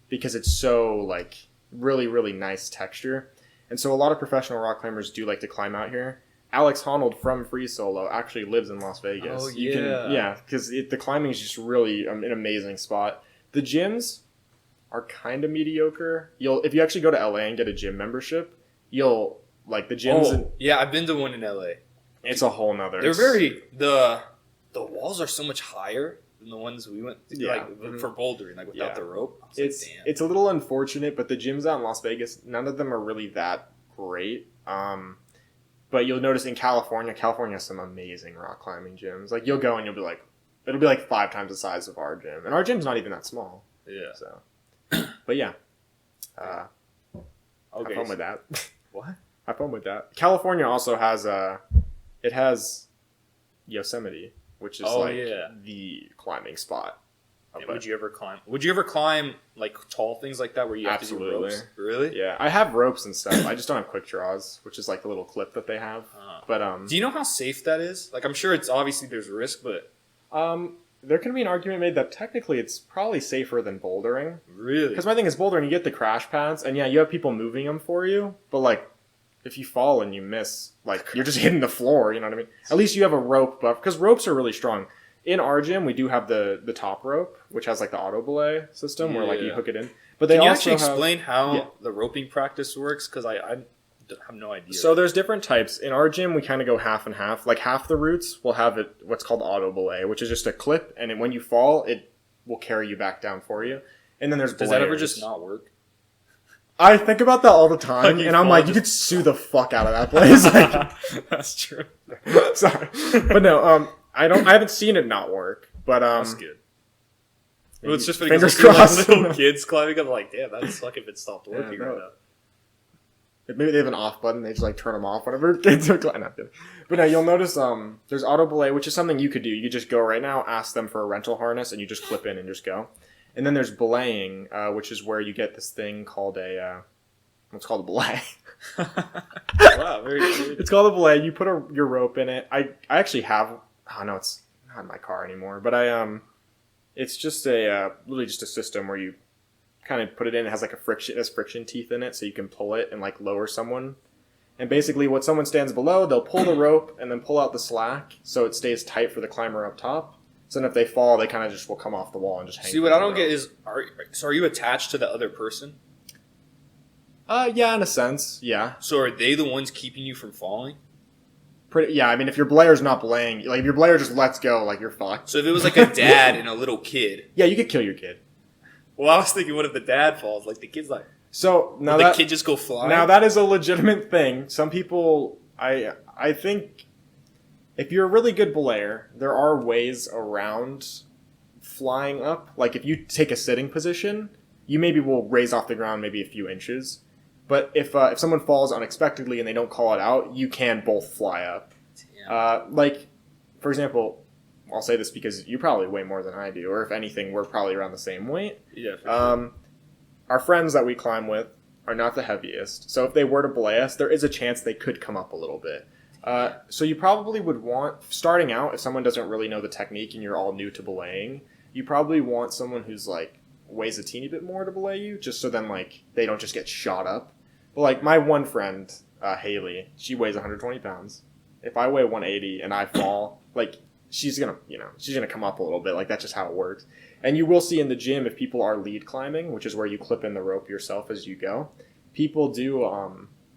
because it's so like really, really nice texture. And so a lot of professional rock climbers do like to climb out here. Alex Honnold from Free Solo actually lives in Las Vegas. Oh, yeah. Because the climbing is just really an amazing spot. The gyms are kind of mediocre. If you actually go to LA and get a gym membership, you'll like the gyms. Yeah, I've been to one in LA. It's a whole nother. They're very the walls are so much higher than the ones we went to, for bouldering, like without the rope. It's a little unfortunate, but the gyms out in Las Vegas, none of them are really that great. But you'll notice in California has some amazing rock climbing gyms. Like you'll go and you'll be like, it'll be like 5 times the size of our gym, and our gym's not even that small. Yeah. So, but yeah. Okay. Have fun with that. What? Have fun with that. California also has it has Yosemite, which is the climbing spot. Would you ever climb? Would you ever climb like tall things like that where you have to do ropes? Really? Yeah, I have ropes and stuff. I just don't have quick draws, which is like the little clip that they have. But do you know how safe that is? Like, I'm sure it's obviously there's risk, but there can be an argument made that technically it's probably safer than bouldering. Really? Because my thing is bouldering, you get the crash pads, and yeah, you have people moving them for you, but like, if you fall and you miss, like, you're just hitting the floor, you know what I mean? At least you have a rope buff, because ropes are really strong. In our gym, we do have the top rope, which has like the auto belay system where like you hook it in. But they Can you also actually explain how the roping practice works? Because I have no idea. So there's different types. In our gym, we kind of go half and half. Like half the routes will have what's called auto belay, which is just a clip, and when you fall, it will carry you back down for you. And then there's Does that ever just not work? I think about that all the time, and I'm like, you could sue the fuck out of that place. Like, that's true. Sorry, but no, I haven't seen it not work, but that's good. Well, it's just funny fingers crossed. crossed. Little kids climbing up, like, damn, that'd suck if it stopped working right now. Maybe they have an off button. They just like turn them off whenever kids are climbing. But now you'll notice there's auto belay, which is something you could do. You could just go right now, ask them for a rental harness, and you just clip in and just go. And then there's belaying, which is where you get this thing called what's called a belay. Wow, very good. It's called a belay. You put your rope in it. I actually have. Oh no, it's not in my car anymore. But it's just literally just a system where you kind of put it in. It has like it has friction teeth in it, so you can pull it and like lower someone. And basically, when someone stands below, they'll pull the rope and then pull out the slack, so it stays tight for the climber up top. So then if they fall, they kind of just will come off the wall and just hang. See, what I don't get is, are you attached to the other person? Yeah, in a sense, yeah. So are they the ones keeping you from falling? Yeah, I mean, if your belayer's not belaying, like if your belayer just lets go, like you're fucked. So if it was like a dad and a little kid. Yeah, you could kill your kid. Well, I was thinking, what if the dad falls? Like the kid's like. So now the kid just go flying? Now that is a legitimate thing. Some people, I think, if you're a really good belayer, there are ways around flying up. Like if you take a sitting position, you maybe will raise off the ground maybe a few inches. But if someone falls unexpectedly and they don't call it out, you can both fly up. Like, for example, I'll say this because you probably weigh more than I do, or if anything, we're probably around the same weight. Yeah. For sure. Our friends that we climb with are not the heaviest, so if they were to belay us, there is a chance they could come up a little bit. So you probably would want, starting out, if someone doesn't really know the technique and you're all new to belaying, you probably want someone who's like weighs a teeny bit more to belay you, just so then like they don't just get shot up. But like my one friend, Haley, she weighs 120 pounds. If I weigh 180 and I fall, like she's gonna come up a little bit. Like that's just how it works. And you will see in the gym if people are lead climbing, which is where you clip in the rope yourself as you go, people do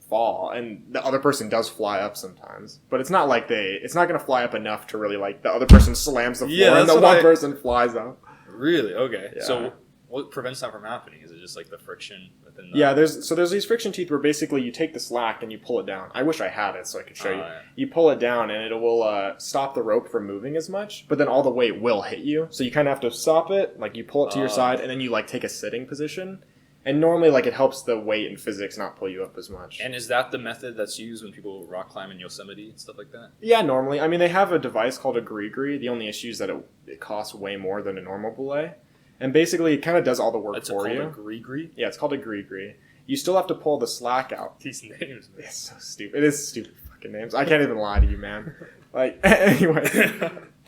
fall, and the other person does fly up sometimes. But it's not like it's not gonna fly up enough to really like the other person slams the floor and the one person flies up. Really? Okay. Yeah. So what prevents that from happening? Is it just like the friction within the... Yeah, there's these friction teeth where basically you take the slack and you pull it down. I wish I had it so I could show you. Yeah. You pull it down and it will stop the rope from moving as much, but then all the weight will hit you. So you kind of have to stop it, like you pull it to your side and then you like take a sitting position. And normally like it helps the weight and physics not pull you up as much. And is that the method that's used when people rock climb in Yosemite and stuff like that? Yeah, normally. I mean, they have a device called a gree-gree. The only issue is that it costs way more than a normal belay. And basically, it kind of does all the work for you. It's called a gree-gree? Yeah, it's called a gree-gree. You still have to pull the slack out. These names, man. It's so stupid. It is stupid fucking names. I can't even lie to you, man. Like,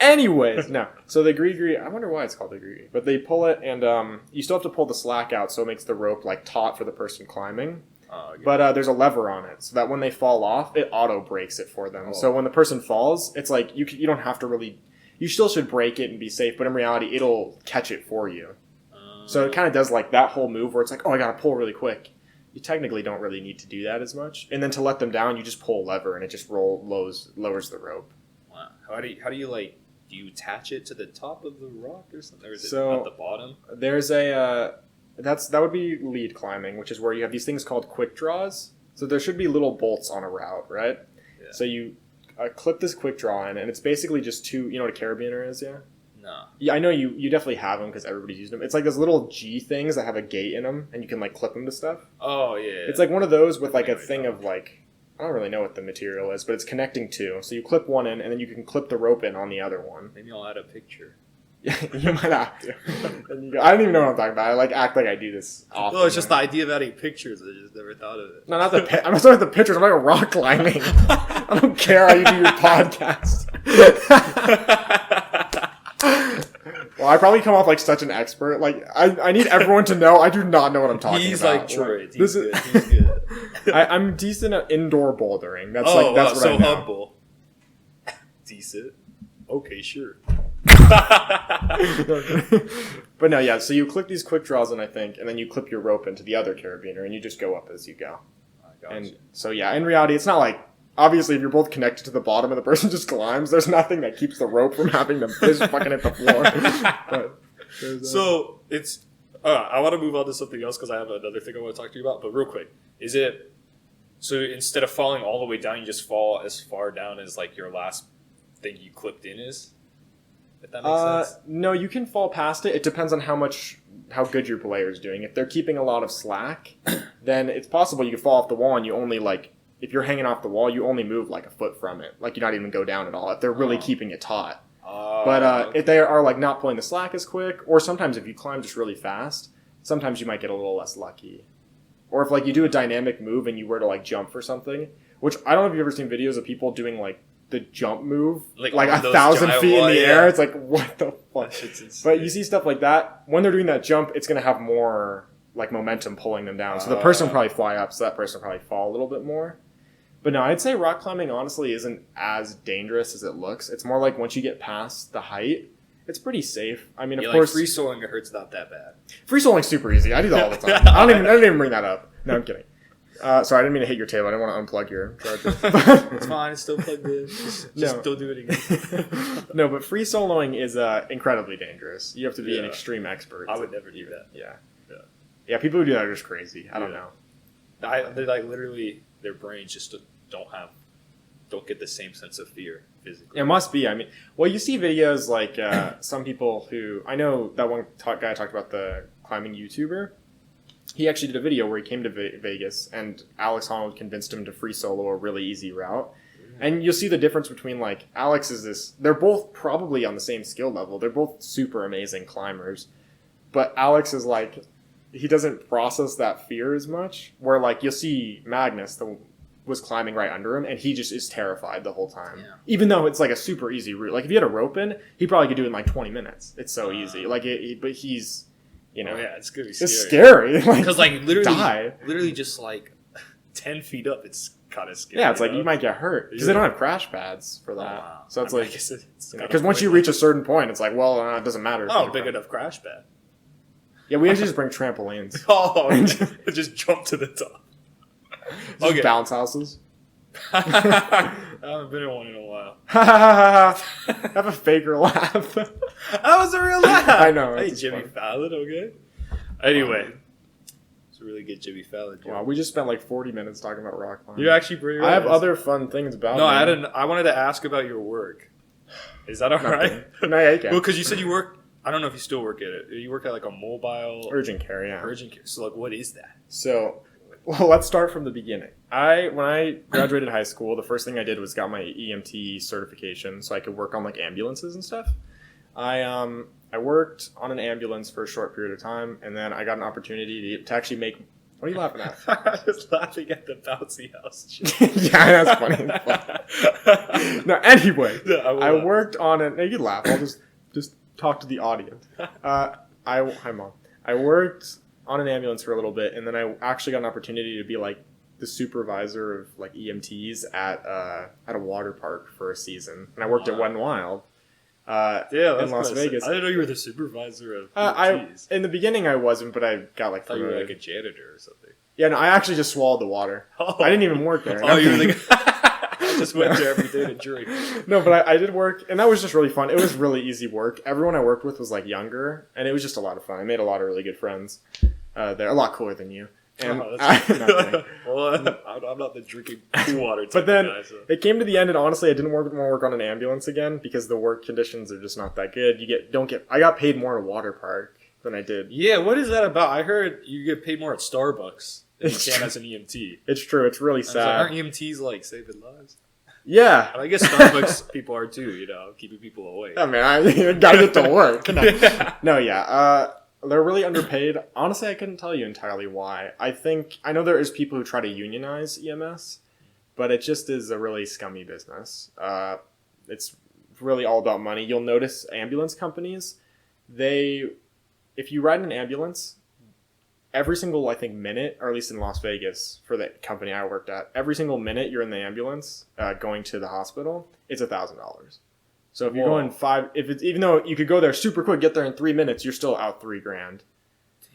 anyways, no. So the gree-gree, I wonder why it's called the gree-gree. But they pull it, and you still have to pull the slack out so it makes the rope, like, taut for the person climbing. But there's a lever on it, so that when they fall off, it auto-breaks it for them. Oh. So when the person falls, it's like, you don't have to really... You still should break it and be safe, but in reality, it'll catch it for you. So it kind of does like that whole move where it's like, oh, I gotta pull really quick. You technically don't really need to do that as much. And then to let them down, you just pull a lever and it just lowers the rope. Wow. How do you like, do you attach it to the top of the rock or something? Or is it at the bottom? There's that would be lead climbing, which is where you have these things called quick draws. So there should be little bolts on a route, right? Yeah. So you clip this quick draw in, and it's basically just two. You know what a carabiner is, yeah? No. Yeah, I know you definitely have them because everybody's used them. It's like those little G things that have a gate in them, and you can like clip them to stuff. Oh yeah. It's like one of those with like a thing of like, I don't really know what the material is, but it's connecting two. So you clip one in, and then you can clip the rope in on the other one. Maybe I'll add a picture. Yeah, you might have to. I don't even know what I'm talking about. I like act like I do this often. No, it's just the idea of adding pictures. I just never thought of it. No, not the. I'm not talking about the pictures. I'm talking about rock climbing. I don't care how you do your podcast. Well, I probably come off like such an expert. Like, I need everyone to know I do not know what I'm talking He's about. like Troy. He's good. He's good. I'm decent at indoor bouldering. That's what so I know. humble. Decent. Okay, sure. But no, yeah. So you clip these quick draws in, I think, and then you clip your rope into the other carabiner, and you just go up as you go. And so yeah, in reality, it's not like obviously if you're both connected to the bottom and the person just climbs, there's nothing that keeps the rope from having them just fucking hit the floor. But so it's. I want to move on to something else because I have another thing I want to talk to you about. But real quick, is it so instead of falling all the way down, you just fall as far down as like your last thing you clipped in is? If that makes sense. No, you can fall past it. It depends on how good your player is doing. If they're keeping a lot of slack, then it's possible you could fall off the wall and you only like if you're hanging off the wall, you only move like a foot from it. Like you not even go down at all if they're really keeping it taut. But if they are like not pulling the slack as quick, or sometimes if you climb just really fast, sometimes you might get a little less lucky. Or if like you do a dynamic move and you were to like jump for something, which I don't know if you've ever seen videos of people doing like the jump move like 1,000 feet in the air. It's like, what the fuck? But you see stuff like that. When they're doing that jump, it's going to have more like momentum pulling them down. So the person will probably fly up, so that person will probably fall a little bit more. But no, I'd say rock climbing honestly isn't as dangerous as it looks. It's more like once you get past the height, it's pretty safe. I mean, of course, free soloing it hurts not that bad. Free soloing's super easy. I do that all the time. I don't even bring that up. No, I'm kidding. Sorry, I didn't mean to hit your table. I didn't want to unplug your charger. It's fine. It's still plugged in. Just don't do it again. No, but free soloing is incredibly dangerous. You have to be an extreme expert. I would never do that. Yeah, people who do that are just crazy. I don't know. They're like literally their brains just don't get the same sense of fear physically. It must be. I mean, well, you see videos like some people who I know that one guy talked about the climbing YouTuber. He actually did a video where he came to Vegas and Alex Honnold convinced him to free solo a really easy route. And you'll see the difference between like Alex is this. They're both probably on the same skill level. They're both super amazing climbers, but Alex is like he doesn't process that fear as much. Where like you'll see Magnus was climbing right under him, and he just is terrified the whole time. Yeah. Even though it's like a super easy route. Like if you had a rope in, he probably could do it in like 20 minutes. It's so easy. Like but he's. You know, it's gonna be scary. It's scary. Because like literally just like 10 feet up, it's kind of scary. Yeah, it's like you might get hurt because they don't have crash pads for that. Oh, wow. So it's like because once you point. reach a certain point, it's like it doesn't matter. Oh, big enough crash pad. Yeah, we actually just bring trampolines. Just jump to the top. Just bounce houses. I haven't been in one in a while. Have a faker laugh. That was a real laugh. I know. Hey, Jimmy Fallon, okay? Anyway, it's a really good Jimmy Fallon joke. Wow, we just spent like 40 minutes talking about rock climbing. You're actually pretty right. I have other fun things about No, I wanted to ask about your work. Is that all right? No, yeah, you can. Well, because you said you work, I don't know if you still work at it. You work at like a mobile... Urgent care, yeah. Urgent care. So like, what is that? So... Well, let's start from the beginning. When I graduated high school, the first thing I did was got my EMT certification so I could work on like ambulances and stuff. I worked on an ambulance for a short period of time, and then I got an opportunity to actually make... What are you laughing at? I was laughing at the bouncy house. Yeah, that's funny. No, anyway, I worked on an... No, you can laugh. I'll just talk to the audience. Hi, Mom. I worked on an ambulance for a little bit, and then I actually got an opportunity to be like the supervisor of like EMTs at a water park for a season, and I worked at Wet n Wild in Las Vegas. I didn't know you were the supervisor of EMTs. In the beginning I wasn't, but I got like I thought you were like a janitor or something. Yeah, no, I actually just swallowed the water. I didn't even work there. You were like I just went there every day to drink. No, but I did work, and that was just really fun. It was really easy work. Everyone I worked with was like younger, and it was just a lot of fun. I made a lot of really good friends. They're a lot cooler than you. And well, I'm not the drinking pool water type But then guy, so. It came to the end, and honestly, I didn't want to work on an ambulance again because the work conditions are just not that good. I got paid more in a water park than I did. Yeah, what is that about? I heard you get paid more at Starbucks than you can as an EMT. It's true. It's really sad. Aren't EMTs like saving lives? Yeah. And I guess Starbucks people are too, keeping people away. I mean, I gotta get to work. No, yeah. They're really underpaid. Honestly, I couldn't tell you entirely why. I know there is people who try to unionize EMS, but it just is a really scummy business. It's really all about money. You'll notice ambulance companies, if you ride an ambulance, every single, I think, minute, or at least in Las Vegas for the company I worked at, every single minute you're in the ambulance going to the hospital, it's $1,000. So if you're going even though you could go there super quick, get there in 3 minutes, you're still out $3,000. Damn.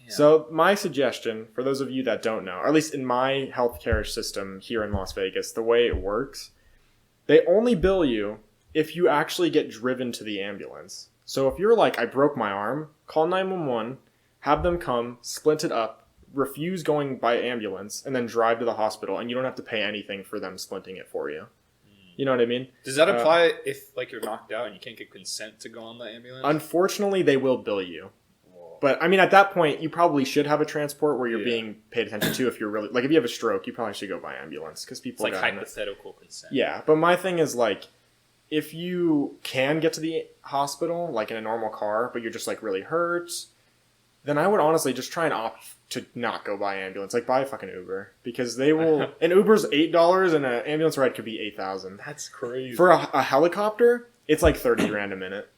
So my suggestion for those of you that don't know, or at least in my healthcare system here in Las Vegas, the way it works, they only bill you if you actually get driven to the ambulance. So if you're like, I broke my arm, call 911, have them come, splint it up, refuse going by ambulance, and then drive to the hospital, and you don't have to pay anything for them splinting it for you. You know what I mean? Does that apply if like you're knocked out and you can't get consent to go on the ambulance? Unfortunately, they will bill you. Whoa. But I mean, at that point, you probably should have a transport where you're being paid attention to. If you're really like, if you have a stroke, you probably should go by ambulance because people. It's like hypothetical consent. Yeah, but my thing is like, if you can get to the hospital like in a normal car, but you're just like really hurt, then I would honestly just try and opt to not go by ambulance. Like, buy a fucking Uber. Because they will... An Uber's $8 and an ambulance ride could be $8,000. That's crazy. For a helicopter, it's like $30,000 a minute.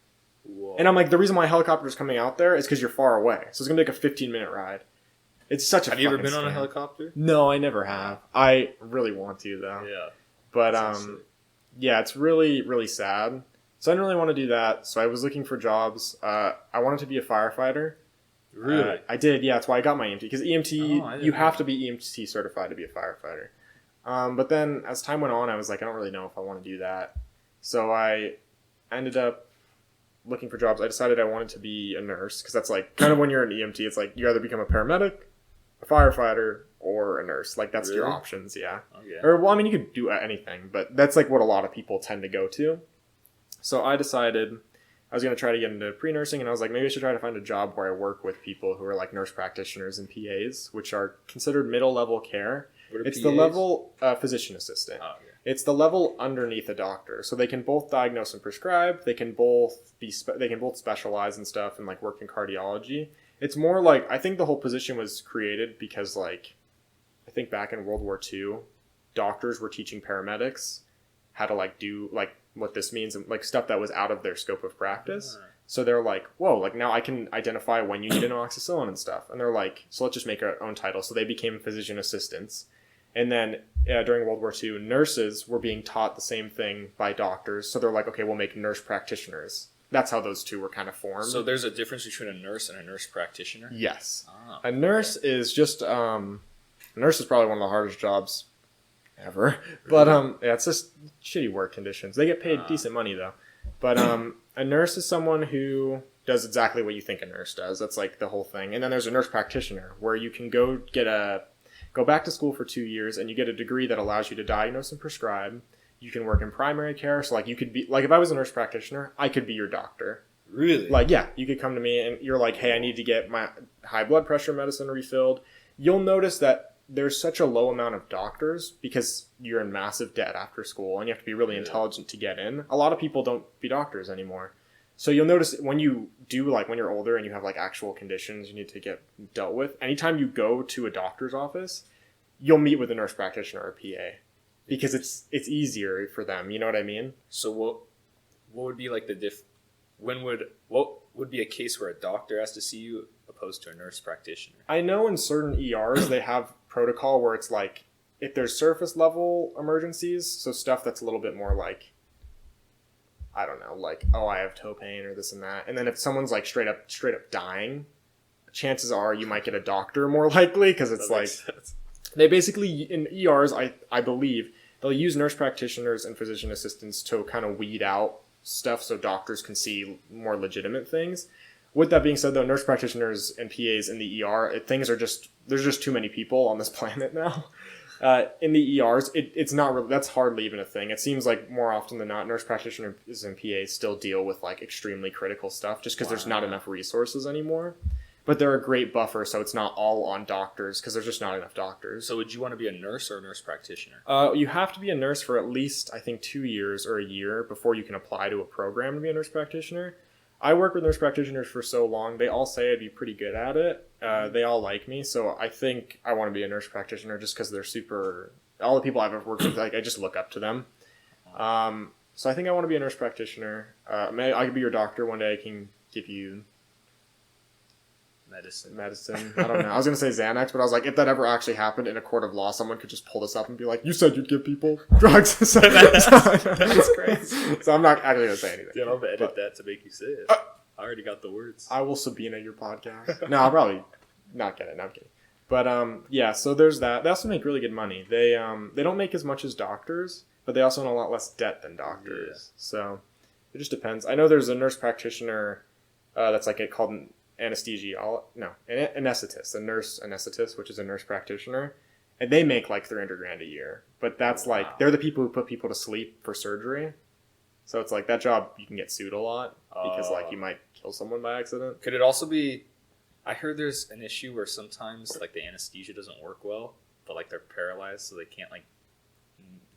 Whoa. And I'm like, the reason why a helicopter's coming out there is because you're far away. So it's going to take a 15-minute ride. It's such a Have you ever been on a helicopter? No, I never have. I really want to, though. Yeah. But, yeah, it's really, really sad. So I didn't really want to do that. So I was looking for jobs. I wanted to be a firefighter. Really? I did, yeah. That's why I got my EMT. Because EMT, you have to be EMT certified to be a firefighter. But then as time went on, I was like, I don't really know if I want to do that. So I ended up looking for jobs. I decided I wanted to be a nurse. Because that's like, kind of when you're an EMT, it's like you either become a paramedic, a firefighter, or a nurse. Like, that's your options, yeah. Okay. Or, well, I mean, you could do anything. But that's like what a lot of people tend to go to. So I decided... I was going to try to get into pre-nursing, and I was like, maybe I should try to find a job where I work with people who are like nurse practitioners and PAs, which are considered middle-level care. It's PAs? The level physician assistant. Oh, okay. It's the level underneath a doctor, so they can both diagnose and prescribe. They can both specialize and stuff and like work in cardiology. It's more like, I think the whole position was created because like, I think back in World War II, doctors were teaching paramedics how to like do like what this means and like stuff that was out of their scope of practice. So they're like, whoa, like now I can identify when you need an amoxicillin and stuff. And they're like, so let's just make our own title. So they became physician assistants. And then during World War II, nurses were being taught the same thing by doctors. So they're like, okay, we'll make nurse practitioners. That's how those two were kind of formed. So there's a difference between a nurse and a nurse practitioner? Yes. Oh, a nurse is just, a nurse is probably one of the hardest jobs ever. But yeah, it's just shitty work conditions. They get paid decent money though. But a nurse is someone who does exactly what you think a nurse does. That's like the whole thing. And then there's a nurse practitioner where you can go back to school for 2 years and you get a degree that allows you to diagnose and prescribe. You can work in primary care. So like you could be like, if I was a nurse practitioner, I could be your doctor. Really? Like, yeah, you could come to me and you're like, hey, I need to get my high blood pressure medicine refilled. You'll notice that there's such a low amount of doctors because you're in massive debt after school and you have to be really intelligent to get in. A lot of people don't be doctors anymore. So you'll notice when you do, like when you're older and you have like actual conditions you need to get dealt with, anytime you go to a doctor's office, you'll meet with a nurse practitioner or a PA because it's easier for them. You know what I mean? So what would be like what would be a case where a doctor has to see you opposed to a nurse practitioner? I know in certain ERs they have protocol where it's like if there's surface level emergencies, so stuff that's a little bit more like, I don't know, like, oh, I have toe pain or this and that. And then if someone's like straight up dying, chances are you might get a doctor more likely because it's like they basically in ERs, I believe they'll use nurse practitioners and physician assistants to kind of weed out stuff so doctors can see more legitimate things. With that being said, though, nurse practitioners and PAs in the ER, there's just too many people on this planet now. In the ERs, it's not really, that's hardly even a thing. It seems like more often than not, nurse practitioners and PAs still deal with like extremely critical stuff just because there's not enough resources anymore. But they're a great buffer, so it's not all on doctors because there's just not enough doctors. So would you want to be a nurse or a nurse practitioner? You have to be a nurse for at least, I think, 2 years or a year before you can apply to a program to be a nurse practitioner. I work with nurse practitioners for so long. They all say I'd be pretty good at it. They all like me. So I think I want to be a nurse practitioner just because they're super... All the people I've ever worked with, like, I just look up to them. So I think I want to be a nurse practitioner. I could be your doctor one day. I can give you medicine. I don't know. I was going to say Xanax, but I was like, if that ever actually happened in a court of law, someone could just pull this up and be like, you said you'd give people drugs. So, That's crazy. So I'm not actually going to say anything. Yeah, I'm going to edit that to make you say it. I already got the words. I will subpoena your podcast. No, I'll probably not get it. No, I'm kidding. But yeah, so there's that. They also make really good money. They don't make as much as doctors, but they also own a lot less debt than doctors. Yeah. So it just depends. I know there's a nurse practitioner that's like called an anesthetist, a nurse anesthetist, which is a nurse practitioner, and they make like $300,000 a year. But that's like they're the people who put people to sleep for surgery. So it's like that job you can get sued a lot because like you might kill someone by accident. Could it also be? I heard there's an issue where sometimes like the anesthesia doesn't work well, but like they're paralyzed, so they can't like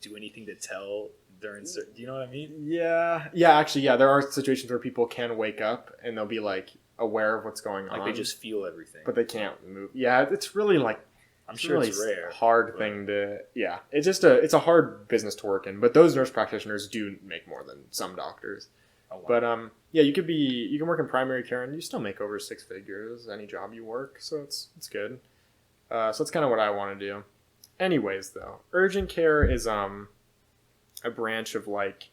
do anything to tell during. Do you know what I mean? Yeah. Actually, yeah. There are situations where people can wake up and they'll be like aware of what's going on. Like they just feel everything, but they can't move. Yeah, it's really like I'm sure really it's rare. Hard thing to. Yeah, it's just it's a hard business to work in. But those nurse practitioners do make more than some doctors. Oh, wow. But yeah, you can work in primary care and you still make over 6 figures any job you work. So it's good. So that's kind of what I want to do. Anyways, though, urgent care is a branch of like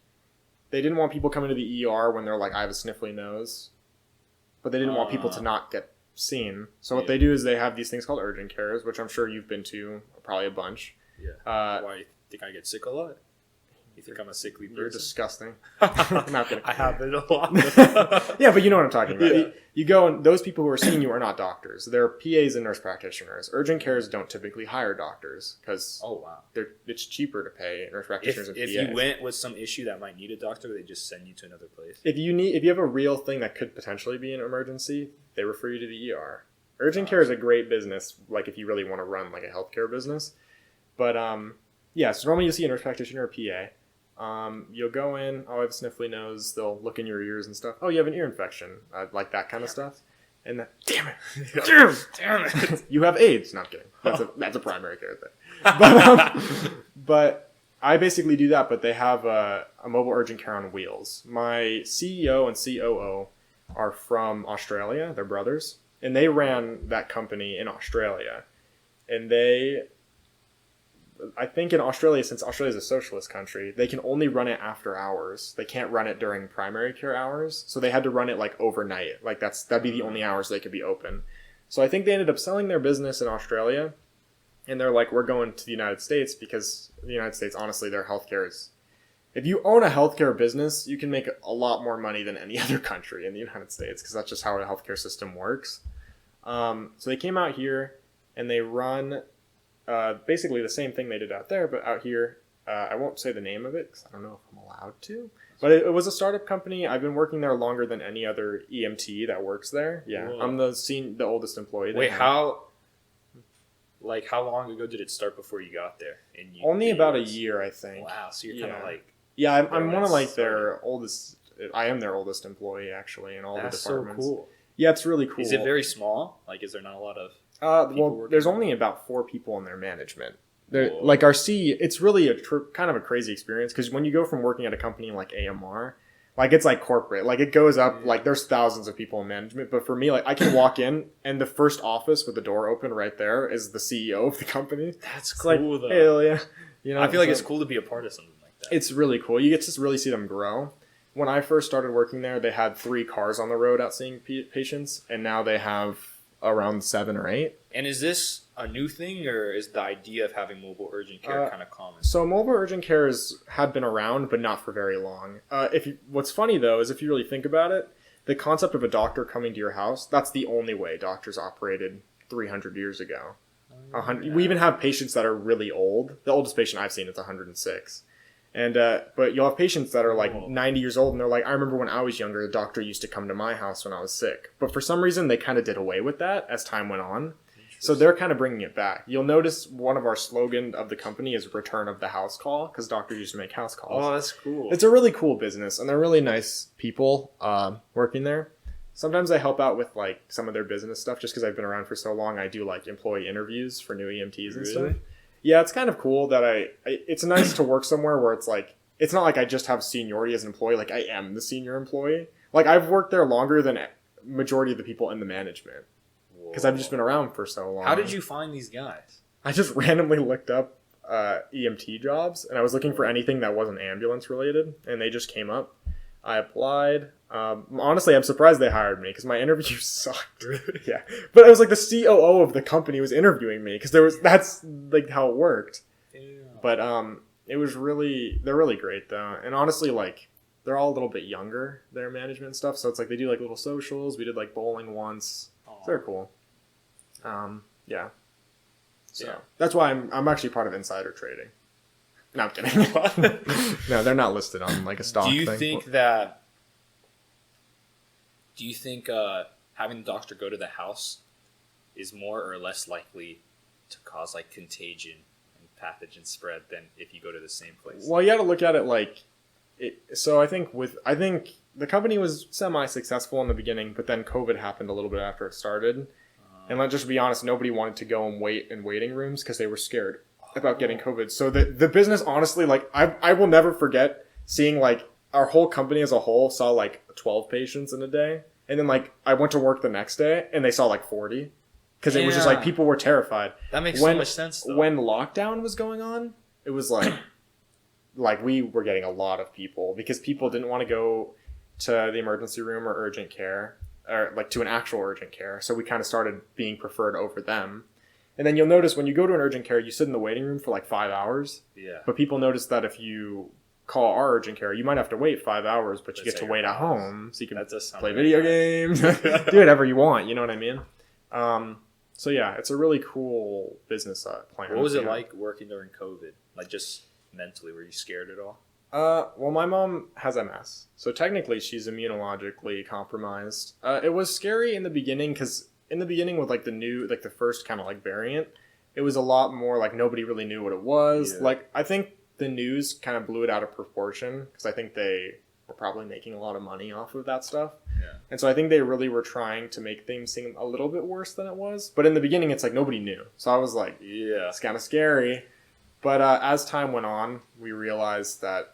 they didn't want people coming to the ER when they're like I have a sniffly nose, but they didn't want people to not get seen. So what they do is they have these things called urgent cares, which I'm sure you've been to probably a bunch. Yeah. Why you think I get sick a lot? You think I'm a sickly person? You're disgusting. Not kidding. I have been a lot. Yeah, but you know what I'm talking about. Yeah. You go and those people who are seeing you are not doctors. They're PAs and nurse practitioners. Urgent cares don't typically hire doctors because it's cheaper to pay nurse practitioners and PAs. If you went with some issue that might need a doctor, they just send you to another place. If you have a real thing that could potentially be an emergency, they refer you to the ER. Urgent care is a great business, like if you really want to run like a healthcare business. But yeah, so normally you see a nurse practitioner or PA. You'll go in, I have a sniffly nose, they'll look in your ears and stuff. Oh, you have an ear infection, like that kind of stuff. And that, damn it, you have AIDS. Not kidding. That's a primary care thing. But I basically do that, but they have a mobile urgent care on wheels. My CEO and COO are from Australia, they're brothers, and they ran that company in Australia. And I think in Australia, since Australia is a socialist country, they can only run it after hours. They can't run it during primary care hours. So they had to run it like overnight. Like that'd be the only hours they could be open. So I think they ended up selling their business in Australia. And they're like, we're going to the United States because the United States, honestly, their healthcare is... If you own a healthcare business, you can make a lot more money than any other country in the United States because that's just how a healthcare system works. So they came out here and they run... basically the same thing they did out there, but out here, I won't say the name of it because I don't know if I'm allowed to. But it was a startup company. I've been working there longer than any other EMT that works there. Yeah, whoa. I'm the oldest employee. Wait, how long ago did it start before you got there? Only about a year, I think. Wow, so you're kind of like... Yeah, I'm one of like their oldest... I am their oldest employee, actually, in all the departments. That's so cool. Yeah, it's really cool. Is it very small? Like, is there not a lot of... well, there's only about 4 people in their management. Like our it's really kind of a crazy experience because when you go from working at a company like AMR, like it's like corporate, like it goes up, like there's thousands of people in management. But for me, like I can walk in and the first office with the door open right there is the CEO of the company. That's cool, like, though. Hell yeah. You know, I feel like it's cool to be a part of something like that. It's really cool. You get to really see them grow. When I first started working there, they had 3 cars on the road out seeing patients, and now they have around 7 or 8. And is this a new thing, or is the idea of having mobile urgent care kind of common? So mobile urgent care had been around, but not for very long. What's funny, though, is if you really think about it, the concept of a doctor coming to your house, that's the only way doctors operated 300 years ago. We even have patients that are really old. The oldest patient I've seen is 106. But you'll have patients that are like 90 years old and they're like, I remember when I was younger, the doctor used to come to my house when I was sick. But for some reason, they kind of did away with that as time went on. So they're kind of bringing it back. You'll notice one of our slogan of the company is return of the house call because doctors used to make house calls. Oh, that's cool. It's a really cool business and they're really nice people working there. Sometimes I help out with like some of their business stuff just because I've been around for so long. I do like employee interviews for new EMTs and stuff. Yeah, it's kind of cool that it's nice to work somewhere where it's like, it's not like I just have seniority as an employee, like I am the senior employee. Like I've worked there longer than majority of the people in the management. because I've just been around for so long. How did you find these guys? I just randomly looked up EMT jobs, and I was looking for anything that wasn't ambulance related, and they just came up. I applied. Honestly, I'm surprised they hired me because my interview sucked. Yeah, but it was like the COO of the company was interviewing me because that's like how it worked. Yeah. But it was they're really great though, and honestly, like they're all a little bit younger, their management and stuff. So it's like they do like little socials. We did like bowling once. So they're cool. Yeah. So that's why I'm actually part of insider trading. No, I'm kidding. No, they're not listed on like a stock. Do you think having the doctor go to the house is more or less likely to cause like contagion and pathogen spread than if you go to the same place? Well, you got to look at it like it. So I think the company was semi-successful in the beginning, but then COVID happened a little bit after it started. And let's just be honest, nobody wanted to go and wait in waiting rooms because they were scared about getting COVID. So the business, honestly, like I will never forget seeing like our whole company as a whole saw like 12 patients in a day. And then like I went to work the next day and they saw like 40 because it was just like people were terrified. That makes so much sense though. When lockdown was going on, it was like we were getting a lot of people because people didn't want to go to the emergency room or urgent care or like to an actual urgent care. So we kind of started being preferred over them. And then you'll notice when you go to an urgent care, you sit in the waiting room for like 5 hours. Yeah. But people notice that if you call our urgent care, you might have to wait 5 hours, but you get to wait at home. So you can play video games, do whatever you want. You know what I mean? So yeah, it's a really cool business plan. What was it like working during COVID? Like just mentally, were you scared at all? Well, my mom has MS. So technically she's immunologically compromised. It was scary in the beginning because in the beginning with like the first kind of like variant, it was a lot more like nobody really knew what it was. Yeah. Like I think the news kind of blew it out of proportion because I think they were probably making a lot of money off of that stuff. Yeah. And so I think they really were trying to make things seem a little bit worse than it was. But in the beginning, it's like nobody knew. So I was like, yeah, it's kind of scary. But as time went on, we realized that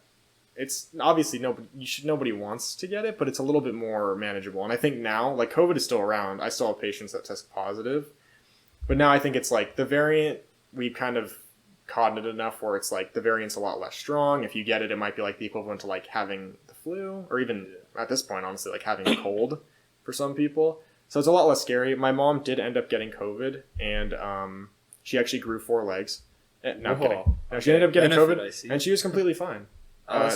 it's obviously nobody wants to get it, but it's a little bit more manageable. And I think now, like COVID is still around. I still have patients that test positive. But now I think it's like the variant, we've kind of caught it enough where it's like the variant's a lot less strong. If you get it, it might be like the equivalent to like having the flu or even at this point, honestly, like having a cold for some people. So it's a lot less scary. My mom did end up getting COVID and she actually grew 4 legs. No, I'm kidding. No, she ended up getting COVID and she was completely fine.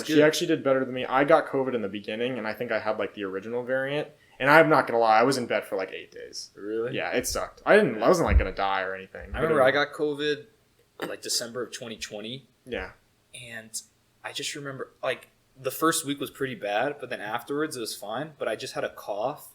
She actually did better than me. I got COVID in the beginning, and I think I had like the original variant. And I'm not gonna lie, I was in bed for like 8 days. Really? Yeah, it sucked. I wasn't like gonna die or anything. I remember I got COVID like December of 2020. Yeah. And I just remember like the first week was pretty bad, but then afterwards it was fine. But I just had a cough,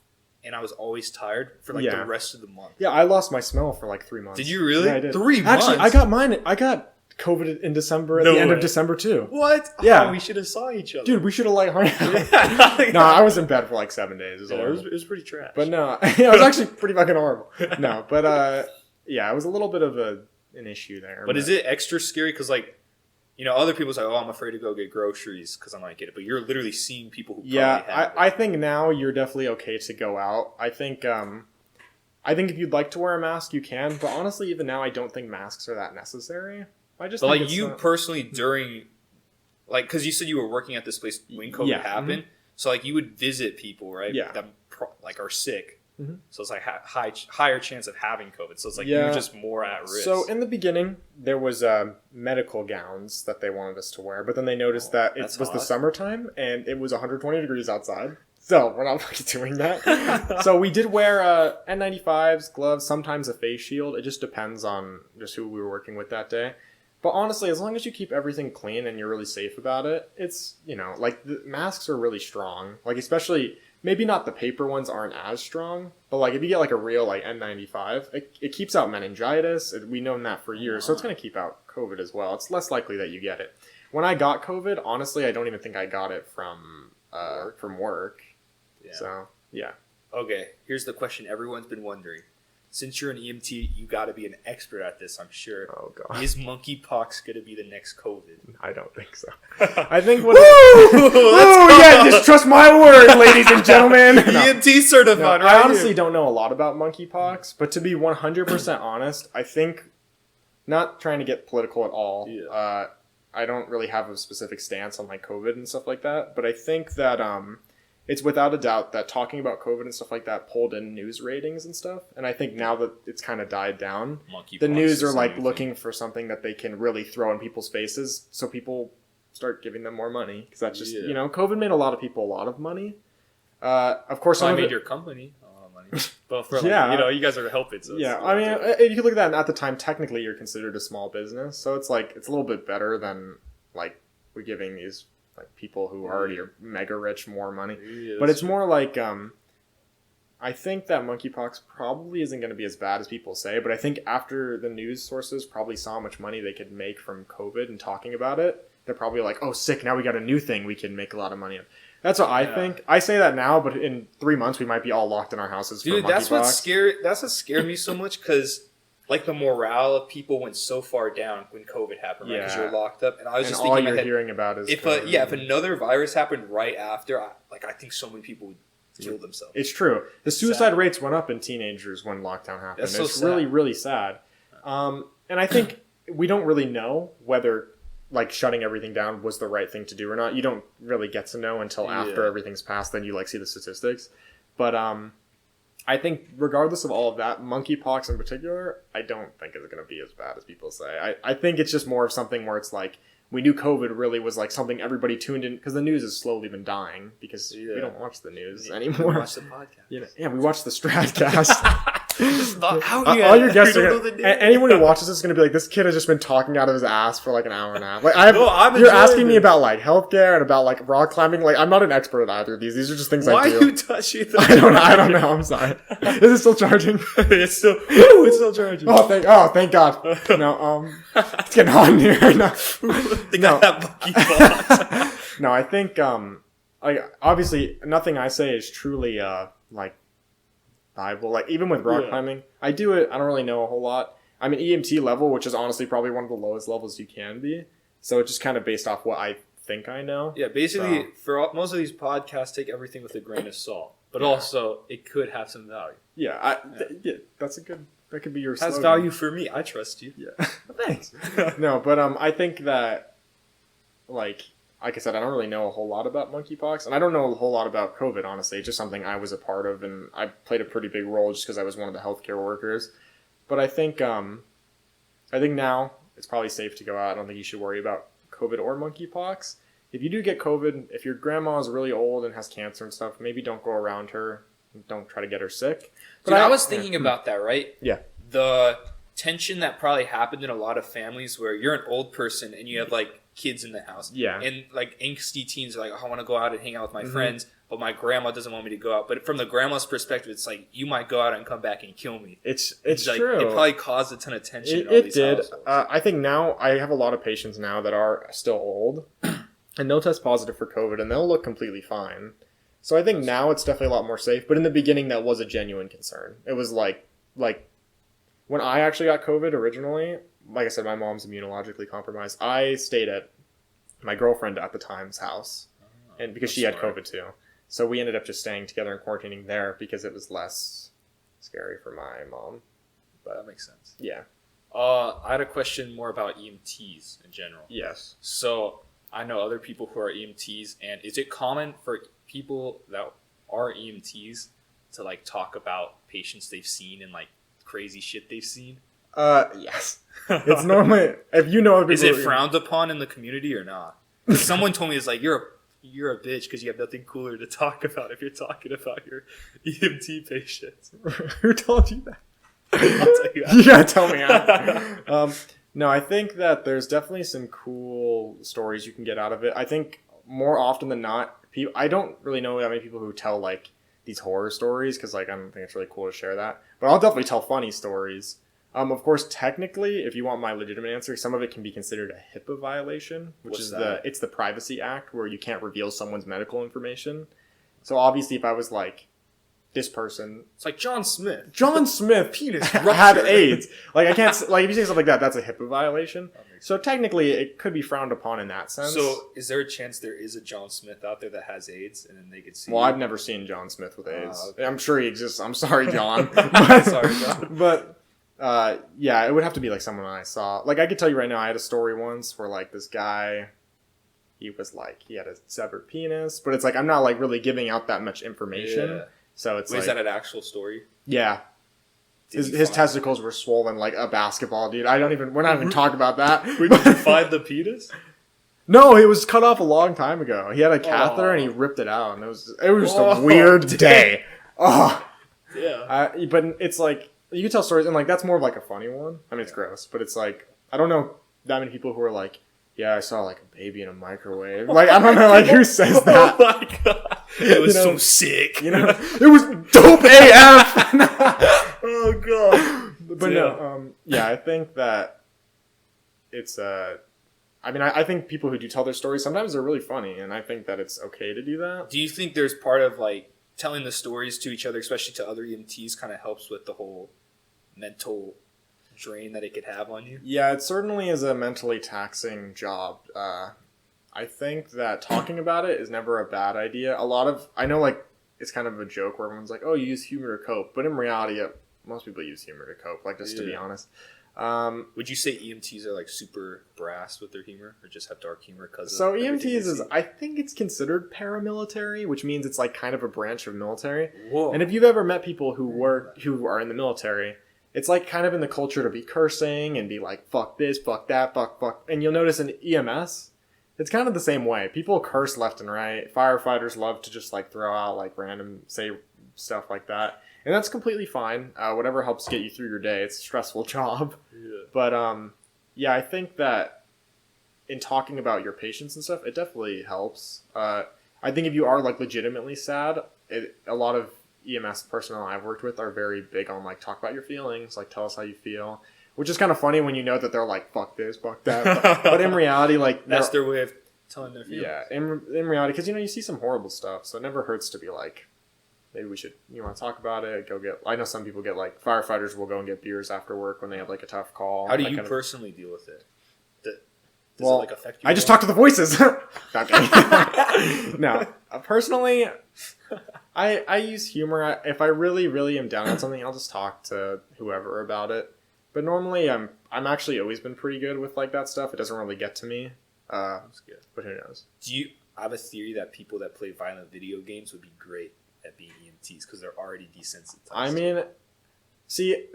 and I was always tired for like the rest of the month. Yeah, I lost my smell for like 3 months. Did you really? Yeah, I did. 3 months? Actually, I got COVID in December at the end of December too. What? Yeah. Oh, we should have saw each other. Dude, we should have like hung out. No, I was in bed for like 7 days. It was pretty trash. But no, it was actually pretty fucking horrible. No, but yeah, it was a little bit of an issue there. But is it extra scary? Because like, you know, other people say, oh, I'm afraid to go get groceries because I might get it. But you're literally seeing people who probably have it. I think now you're definitely okay to go out. I think if you'd like to wear a mask, you can. But honestly, even now, I don't think masks are that necessary. But like you personally during, like, because you said you were working at this place when COVID happened. Mm-hmm. So like you would visit people, right? Yeah. That like are sick. Mm-hmm. So it's like higher chance of having COVID. So it's like you're just more at risk. So in the beginning, there was medical gowns that they wanted us to wear. But then they noticed that it was the summertime and it was 120 degrees outside. So we're not fucking doing that. So we did wear N95s, gloves, sometimes a face shield. It just depends on just who we were working with that day. But honestly, as long as you keep everything clean and you're really safe about it, it's, you know, like the masks are really strong. Like especially, maybe not the paper ones aren't as strong, but like if you get like a real like N95, it keeps out meningitis. We've known that for years. So it's going to keep out COVID as well. It's less likely that you get it. When I got COVID, honestly, I don't even think I got it from work. Yeah. So, yeah. Okay, here's the question everyone's been wondering. since you're an EMT, you got to be an expert at this, I'm sure. Oh god. Is monkeypox going to be the next COVID? I don't think so. I think what Let's just trust my word, ladies and gentlemen. No. EMT certified, right? I honestly don't know a lot about monkeypox, but to be 100% honest, I think, not trying to get political at all, I don't really have a specific stance on like COVID and stuff like that, but I think that it's without a doubt that talking about COVID and stuff like that pulled in news ratings and stuff. And I think now that it's kind of died down, the news are like looking for something that they can really throw in people's faces. So people start giving them more money. Because that's just, COVID made a lot of people a lot of money. Of course, I made your company a lot of money. But for you guys are helping. So I mean, if you look at that at the time, technically you're considered a small business. So it's like, it's a little bit better than like we're giving these like people who already are mega rich more money. But it's more like I think that monkeypox probably isn't going to be as bad as people say, but I think after the news sources probably saw how much money they could make from COVID and talking about it, they're probably like, oh sick, now we got a new thing we can make a lot of money on. That's what I think. I say that now, but in 3 months we might be all locked in our houses for monkeypox. That's what scared me so much, because like the morale of people went so far down when COVID happened, right? Because you're locked up, and I was just thinking, all you're hearing about is if another virus happened right after, I think so many people would kill themselves. It's true. The suicide rates went up in teenagers when lockdown happened. That's so it's sad. Really, really sad. And I think we don't really know whether like shutting everything down was the right thing to do or not. You don't really get to know until after everything's passed. Then you like see the statistics, but I think regardless of all of that, monkeypox in particular, I don't think it's going to be as bad as people say. I think it's just more of something where it's like, we knew COVID really was like something everybody tuned in, because the news has slowly been dying because we don't watch the news anymore. We watch the podcast. Yeah, we watch the Stradcast. It's not out yet. All your guests are anyone who watches this is going to be like, this kid has just been talking out of his ass for like an hour and a half. Like you're asking me about like healthcare and about like rock climbing. Like I'm not an expert at either of these. These are just things I do. Why are you touching them? I don't know. I'm sorry. Is it still charging? It's still charging. Thank God. No, it's getting hot in here. No. No, I think obviously nothing I say is truly like viable. Like even with rock climbing, I do it. I don't really know a whole lot. I'm an EMT level, which is honestly probably one of the lowest levels you can be. So it's just kind of based off what I think I know. Yeah, basically, most of these podcasts, take everything with a grain of salt, but also it could have some value. Yeah, that's a good. That could be your. It has value for me. I trust you. Yeah, thanks. No, but I think that like I said, I don't really know a whole lot about monkeypox, and I don't know a whole lot about COVID, honestly. It's just something I was a part of, and I played a pretty big role just because I was one of the healthcare workers. But I think now it's probably safe to go out. I don't think you should worry about COVID or monkeypox. If you do get COVID, if your grandma is really old and has cancer and stuff, maybe don't go around her. Don't try to get her sick. But I was thinking about that, right? Yeah. The tension that probably happened in a lot of families where you're an old person and you have like kids in the house. Yeah. And like angsty teens are like, oh, I want to go out and hang out with my friends, but my grandma doesn't want me to go out. But from the grandma's perspective, it's like, you might go out and come back and kill me. It's like, true. It probably caused a ton of tension. It did. I think now I have a lot of patients now that are still old and they'll test positive for COVID and they'll look completely fine. So I think now it's definitely a lot more safe. But in the beginning, that was a genuine concern. It was like when I actually got COVID originally, like I said, my mom's immunologically compromised. I stayed at my girlfriend at the time's house, and because she had COVID too. So we ended up just staying together and quarantining there because it was less scary for my mom. But that makes sense. Yeah. I had a question more about EMTs in general. Yes. So I know other people who are EMTs, and is it common for people that are EMTs to like talk about patients they've seen and like crazy shit they've seen? Yes. It's normally, if you know, is it frowned upon in the community or not? Someone told me it's like, you're a bitch because you have nothing cooler to talk about if you're talking about your EMT patients. Who told you that? I'll tell you after. You gotta tell me after. No, I think that there's definitely some cool stories you can get out of it. I think more often than not, I don't really know that many people who tell like these horror stories because like I don't think it's really cool to share that. But I'll definitely tell funny stories. Of course, technically, if you want my legitimate answer, some of it can be considered a HIPAA violation, which is it's the Privacy Act where you can't reveal someone's medical information. So obviously, if I was like this person, It's like John Smith. John Smith, Penis had ruptured. AIDS. Like I can't like if you say stuff like that, that's a HIPAA violation. So technically, it could be frowned upon in that sense. So is there a chance there is a John Smith out there that has AIDS, and then they could see? Well, I've never seen John Smith with AIDS. Okay. I'm sure he exists. I'm sorry, John. But, Sorry, John. But yeah, it would have to be like someone I saw. Like I could tell you right now, I had a story once where like this guy, he was like he had a severed penis, but it's like I'm not like really giving out that much information. Yeah. So it's Wait, like is that an actual story? yeah. Did His you find- testicles were swollen like a basketball, dude. We're not even talking about that. Wait, did you find the penis? No, it was cut off a long time ago. He had a catheter and he ripped it out, and it was just a weird day. Oh, Yeah. but it's like you can tell stories, and like that's more of like a funny one. I mean, it's gross, but it's like I don't know that many people who are like, yeah, I saw like a baby in a microwave. Like I don't know, like who says that? Oh my god, it was You know, so sick. You know, it was dope AF. Oh god. But no, yeah, I think that it's I mean, I think people who do tell their stories sometimes they're really funny, and I think that it's okay to do that. Do you think there's part of like telling the stories to each other, especially to other EMTs, kind of helps with the whole mental drain that it could have on you? Yeah, it certainly is a mentally taxing job. I think that talking about it is never a bad idea. I know like it's kind of a joke where everyone's like, "Oh, you use humor to cope," but in reality, most people use humor to cope. Like just to be honest. Would you say EMTs are like super brass with their humor, or just have dark humor? So EMTs is, I think it's considered paramilitary, which means it's like kind of a branch of military. Whoa. And if you've ever met people who are in the military, it's like kind of in the culture to be cursing and be like, fuck this, fuck that, fuck. And you'll notice in EMS, it's kind of the same way. People curse left and right. Firefighters love to just like throw out like random, say stuff like that. And that's completely fine. Whatever helps get you through your day. It's a stressful job. Yeah. But yeah, I think that in talking about your patients and stuff, it definitely helps. I think if you are like legitimately sad, a lot of EMS personnel I've worked with are very big on like talk about your feelings, like tell us how you feel, which is kind of funny when you know that they're like fuck this, fuck that, but in reality, like that's their way of telling their feelings. Yeah, in reality, because you see some horrible stuff, so it never hurts to be like, maybe we should, you want to talk about it, go get, I know some people get like, firefighters will go and get beers after work when they have like a tough call. How do you personally deal with it? Does well, it like affect you? I just talk to the voices. Not kidding. No, personally, I use humor. If I really, really am down on something, I'll just talk to whoever about it. But normally, I'm actually always been pretty good with like that stuff. It doesn't really get to me. That's good. But who knows? I have a theory that people that play violent video games would be great at being EMTs because they're already desensitized. I mean, see,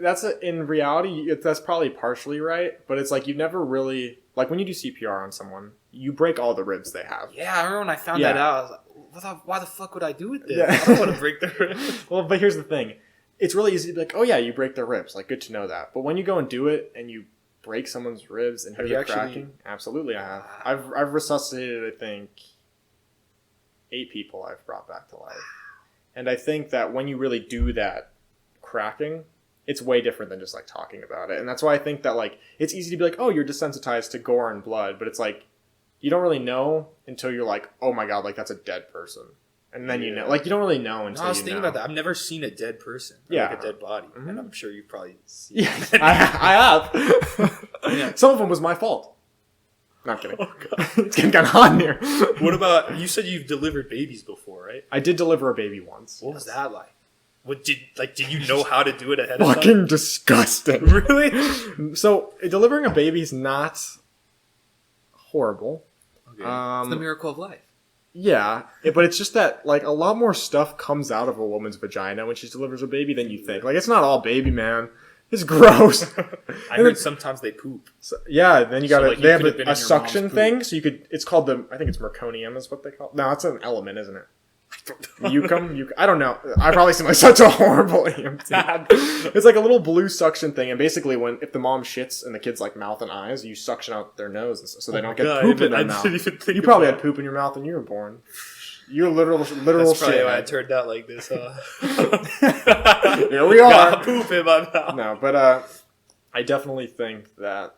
in reality, that's probably partially right. But it's like you never really, like when you do CPR on someone, you break all the ribs they have. Yeah, I remember when I found that out. I was like, why the fuck would I do it then? Yeah. I don't want to break their ribs. Well, but here's the thing. It's really easy to be like, oh yeah, you break their ribs. Like, good to know that. But when you go and do it and you break someone's ribs and hear the cracking, absolutely I have. I've resuscitated, I think, 8 people I've brought back to life. And I think that when you really do that cracking, it's way different than just like talking about it. And that's why I think that like it's easy to be like, oh, you're desensitized to gore and blood, but it's like you don't really know until you're like, oh my god, like that's a dead person. And then you know, like you don't really know until I was thinking about that. I've never seen a dead person. Yeah. Like a dead body. Mm-hmm. And I'm sure you've probably seen Yeah, I have. Yeah. Some of them was my fault. Not kidding. Oh, God. It's getting kind of hot in here. What about, you said you've delivered babies before, right? I did deliver a baby once. What was that like? Did you know how to do it ahead of time? Fucking disgusting. Really? So, delivering a baby is not horrible. Okay. It's the miracle of life. Yeah, but it's just that, like, a lot more stuff comes out of a woman's vagina when she delivers a baby than you think. Like, it's not all baby, man. It's gross. I heard sometimes they poop. So, yeah, then you gotta, like, you they have could have been in a your suction mom's thing, so you could, it's called I think it's meconium is what they call it. No, it's an element, isn't it? Eucum? I don't know. I probably seem like such a horrible EMT. It's like a little blue suction thing, and basically if the mom shits and the kid's like mouth and eyes, you suction out their nose so they don't get poop in their mouth. You probably had poop in your mouth when you were born. You're literal That's shit. probably why it turned out like this, huh? Here we are. Got poop in my mouth. No, but I definitely think that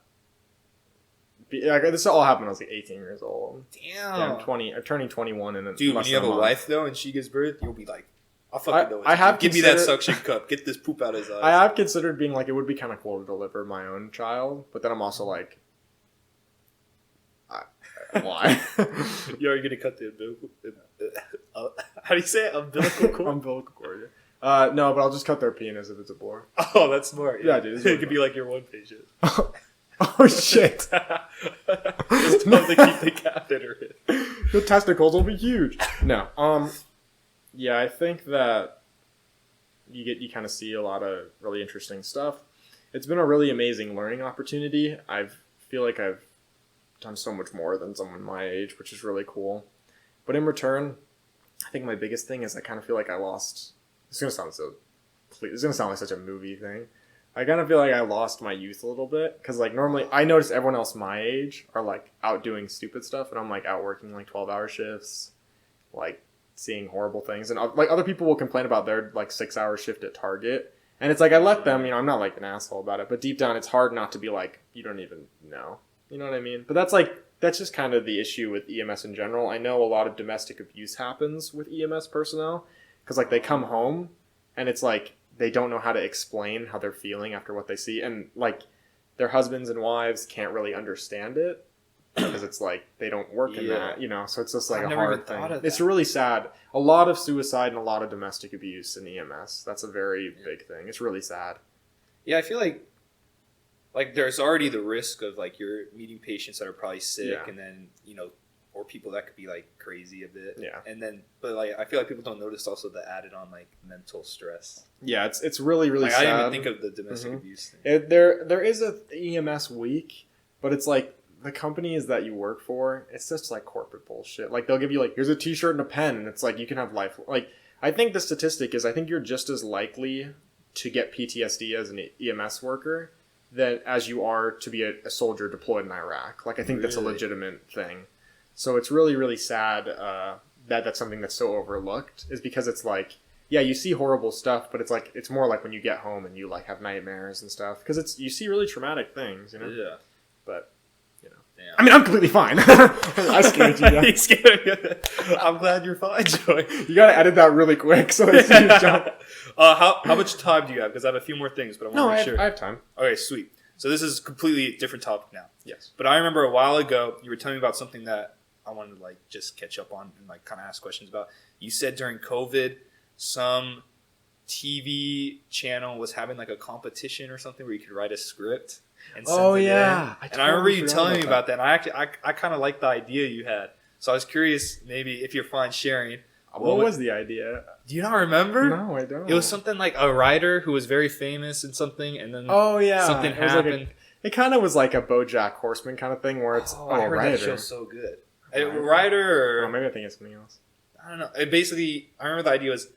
this all happened when I was like 18 years old. Damn. Yeah, I'm turning 21 in a Dude, when less you have than a month. wife though and she gives birth, you'll be like I'll fucking know. I have Give me that suction cup. Get this poop out of his eyes. I have considered being like, it would be kind of cool to deliver my own child, but then I'm also like, why? You're gonna cut the umbilical. How do you say it? Umbilical cord. Umbilical cord. No, but I'll just cut their penis if it's a boy. Oh, that's smart. Yeah, dude. It could be like your one patient. Oh shit! Just tell them to keep the catheter in. The testicles will be huge. No. Yeah, I think that you kind of see a lot of really interesting stuff. It's been a really amazing learning opportunity. I feel like I've done so much more than someone my age, which is really cool. But in return, I think my biggest thing is I kind of feel like I lost. It's gonna sound like such a movie thing. I kind of feel like I lost my youth a little bit because like normally I notice everyone else my age are like out doing stupid stuff and I'm like out working like 12-hour shifts, like seeing horrible things, and like other people will complain about their like 6-hour shift at Target, and it's like I let them, I'm not like an asshole about it, but deep down it's hard not to be like, you don't even know, you know what I mean? But that's just kind of the issue with EMS in general. I know a lot of domestic abuse happens with EMS personnel because like they come home and it's like they don't know how to explain how they're feeling after what they see, and like their husbands and wives can't really understand it because it's like they don't work in that, you know, so it's just like a hard thing. It's really sad. A lot of suicide and a lot of domestic abuse in EMS. That's a very big thing. It's really sad. Yeah, I feel like there's already the risk of like you're meeting patients that are probably sick, and then, you know, or people that could be like crazy a bit. Yeah. And then, but like I feel like people don't notice also the added on like mental stress. Yeah, it's really, really like, sad. I didn't even think of the domestic abuse thing. There is a EMS week, but it's like the companies that you work for, it's just like corporate bullshit. Like they'll give you like, here's a t-shirt and a pen, and it's like you can have life. Like I think the statistic is I think you're just as likely to get PTSD as an EMS worker than as you are to be a soldier deployed in Iraq. Like I think that's a legitimate thing. So it's really, really sad that that's something that's so overlooked, is because it's like, yeah, you see horrible stuff, but it's like, it's more like when you get home and you like have nightmares and stuff, because you see really traumatic things, you know? Yeah. But, you know. Damn. I mean, I'm completely fine. I scared you. Yeah. He scared me. I'm glad you're fine, Joey. You gotta edit that really quick so it's you jump. How much time do you have? Because I have a few more things, but I want to make sure. I have time. Okay, sweet. So this is a completely different topic now. Yes. But I remember a while ago, you were telling me about something that I wanted to like just catch up on and like kind of ask questions about. You said during COVID, some TV channel was having like a competition or something where you could write a script and send it in. I remember you telling me about that. And I kind of liked the idea you had. So I was curious, maybe if you're fine sharing. What was the idea? Do you not remember? No, I don't. It was something like a writer who was very famous in something, and then something happened. Like it kind of was like a BoJack Horseman kind of thing where it's I heard writer. that show's so good. A writer, or maybe I think it's something else. I don't know. It basically, I remember the idea was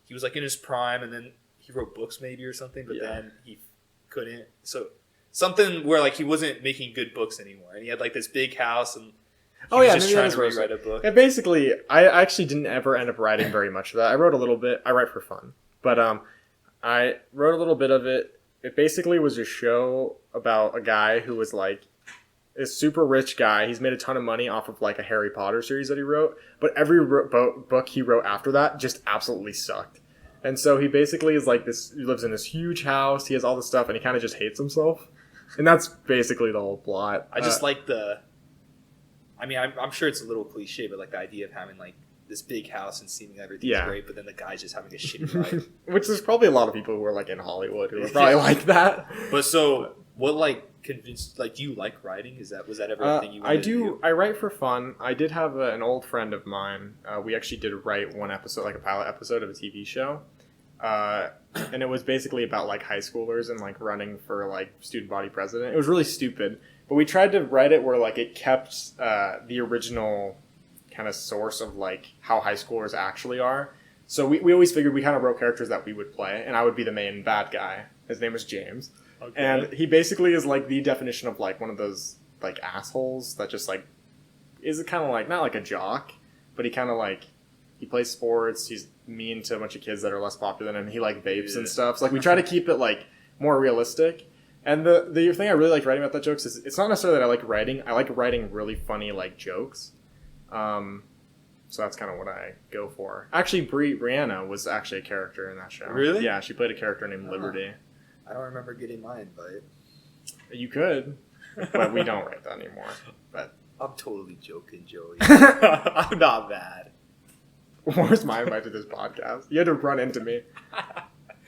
he was like in his prime, and then he wrote books maybe or something, but then he couldn't. So something where like he wasn't making good books anymore, and he had like this big house, and he was just trying to rewrite a book. Yeah, basically, I actually didn't ever end up writing very much of that. I wrote a little bit. I write for fun, but I wrote a little bit of it. It basically was a show about a guy who was like a super rich guy. He's made a ton of money off of like a Harry Potter series that he wrote, but every book he wrote after that just absolutely sucked. And so he basically is like this, he lives in this huge house, he has all this stuff, and he kind of just hates himself. And that's basically the whole plot. I just like I mean, I'm sure it's a little cliche, but like the idea of having like this big house and seeming everything's great, but then the guy's just having a shitty life. Which there's probably a lot of people who are like in Hollywood who are probably like that. But so, what like convinced, like, do you like writing? Was that ever a thing you wanted to do? I write for fun. I did have an old friend of mine. We actually did write one episode, like a pilot episode of a TV show. And it was basically about like high schoolers and like running for like student body president. It was really stupid, but we tried to write it where like it kept the original kind of source of like how high schoolers actually are. So we always figured we kind of wrote characters that we would play, and I would be the main bad guy. His name was James. Okay. And he basically is like the definition of like one of those like assholes that just like is kind of like not like a jock, but he kind of like he plays sports. He's mean to a bunch of kids that are less popular than him. He like vapes and stuff. So like we try to keep it like more realistic. And the thing I really like writing about that jokes is it's not necessarily that I like writing. I like writing really funny like jokes. So that's kind of what I go for. Actually, Brianna was actually a character in that show. Really? Yeah, she played a character named Liberty. I don't remember getting my invite. You could, but we don't write that anymore. But I'm totally joking, Joey. I'm not bad. where's my invite to this podcast? You had to run into me.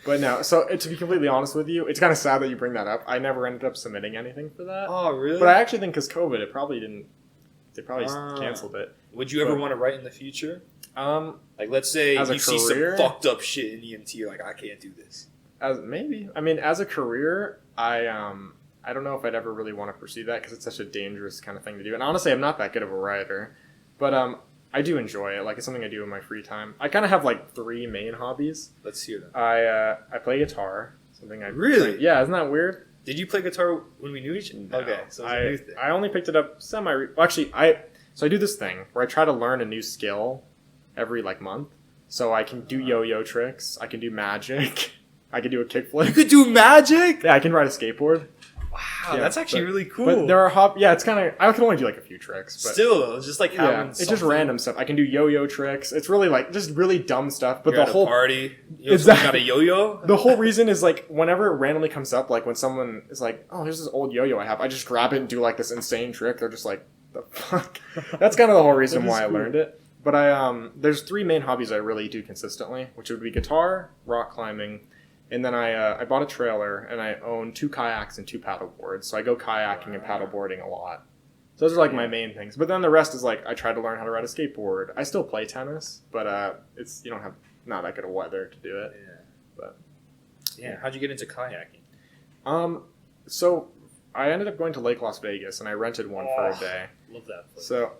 But no, so to be completely honest with you, it's kind of sad that you bring that up. I never ended up submitting anything for that. Oh, really? But I actually think because COVID, it probably didn't. They probably canceled it. Would you ever want to write in the future? Like let's say you see some fucked up shit in EMT, you're like, I can't do this. Maybe. I mean, as a career, I don't know if I'd ever really want to pursue that because it's such a dangerous kind of thing to do. And honestly, I'm not that good of a writer, but I do enjoy it. Like, it's something I do in my free time. I kind of have like 3 main hobbies. Let's hear them. I play guitar. Something I really. Yeah, isn't that weird? Did you play guitar when we knew each other? No. Okay, so it's a new thing. I only picked it up So I do this thing where I try to learn a new skill every like month. So I can do yo-yo tricks. I can do magic. I can do a kickflip. You could do magic? Yeah, I can ride a skateboard. Wow, that's actually really cool. But there are it's kind of, I can only do like a few tricks. But still though, it's just like having it's just random stuff. I can do yo-yo tricks. It's really like just really dumb stuff. But You're the whole party, exactly got a yo-yo. The whole reason is like whenever it randomly comes up, like when someone is like, "Oh, here's this old yo-yo I have," I just grab it and do like this insane trick. They're just like, "The fuck." That's kind of the whole reason why I learned it. But there's 3 main hobbies I really do consistently, which would be guitar, rock climbing. And then I bought a trailer, and I own 2 kayaks and 2 paddle boards. So I go kayaking and paddle boarding a lot. So those are like my main things. But then the rest is like I try to learn how to ride a skateboard. I still play tennis, but it's you don't have not that good of weather to do it. Yeah. But yeah, how'd you get into kayaking? So I ended up going to Lake Las Vegas, and I rented one for a day. Love that place. So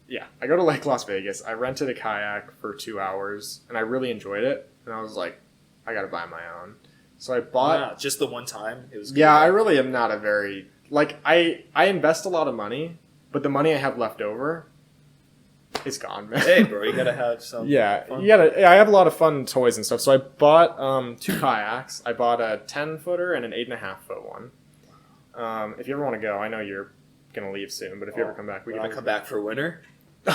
yeah, I go to Lake Las Vegas. I rented a kayak for 2 hours, and I really enjoyed it. And I was like, I gotta buy my own. So I bought... just the one time? It was good. Yeah, I really am not a very... Like, I invest a lot of money, but the money I have left over is gone, man. Hey, bro, you gotta have some fun. I have a lot of fun toys and stuff. So I bought 2 kayaks. I bought a 10-footer and an 8.5-foot one. If you ever want to go, I know you're gonna leave soon, but if you ever come back, we can come back for winter.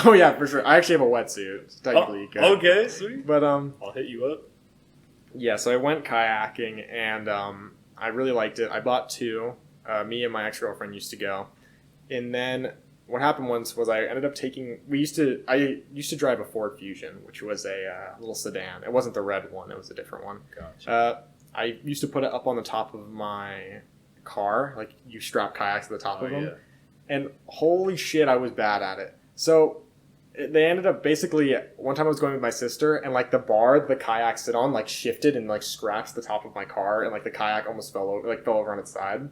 Oh yeah, for sure. I actually have a wetsuit. So technically, you could. Okay, sweet. But I'll hit you up. Yeah, so I went kayaking, and I really liked it. I bought 2. Me and my ex-girlfriend used to go. And then what happened once was I ended up taking... I used to drive a Ford Fusion, which was a little sedan. It wasn't the red one. It was a different one. Gotcha. I used to put it up on the top of my car. Like, you strap kayaks to the top of them. Yeah. And holy shit, I was bad at it. So... They ended up basically, one time I was going with my sister, and like the bar the kayak sit on like shifted and like scratched the top of my car, and like the kayak almost fell over on its side.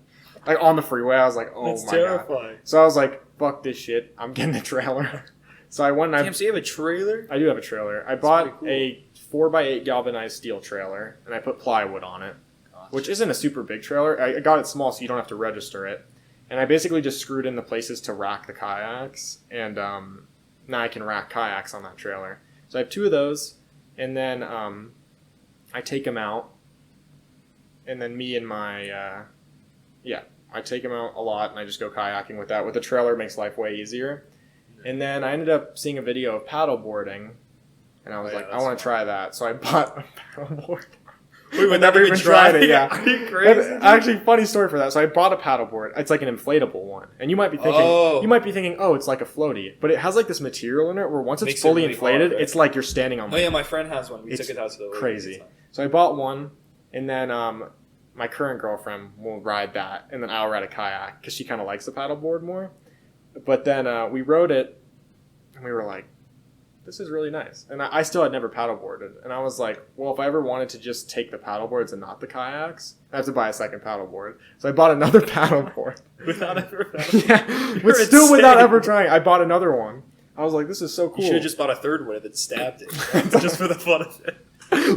Like on the freeway, I was like, oh That's my terrifying. God. So I was like, fuck this shit, I'm getting a trailer. So I went and Damn, so you have a trailer? I do have a trailer. I bought a 4x8 galvanized steel trailer, and I put plywood on it, which isn't a super big trailer. I got it small so you don't have to register it. And I basically just screwed in the places to rack the kayaks, and now I can rack kayaks on that trailer. So I have 2 of those, and then I take them out, and then me and my, I take them out a lot, and I just go kayaking with that. With the trailer, it makes life way easier. And then I ended up seeing a video of paddle boarding, and I was like, I want to try that. So I bought a paddle board. We've never even tried it. Yeah, Are you crazy? Actually, funny story for that. So I bought a paddleboard. It's like an inflatable one, and you might be thinking, oh, it's like a floaty, but it has like this material in it where once it's fully inflated, it's like you're standing on. Oh yeah, my friend has one. We took it out to the lake. Crazy. So I bought one, and then my current girlfriend will ride that, and then I'll ride a kayak because she kind of likes the paddleboard more. But then we rode it, and we were like, this is really nice. And I still had never paddleboarded. And I was like, well, if I ever wanted to just take the paddleboards and not the kayaks, I have to buy a second paddleboard. So I bought another paddleboard. Without ever paddling? Yeah, but still without ever trying. I bought another one. I was like, this is so cool. You should have just bought a third one and then stabbed it. Just for the fun of it.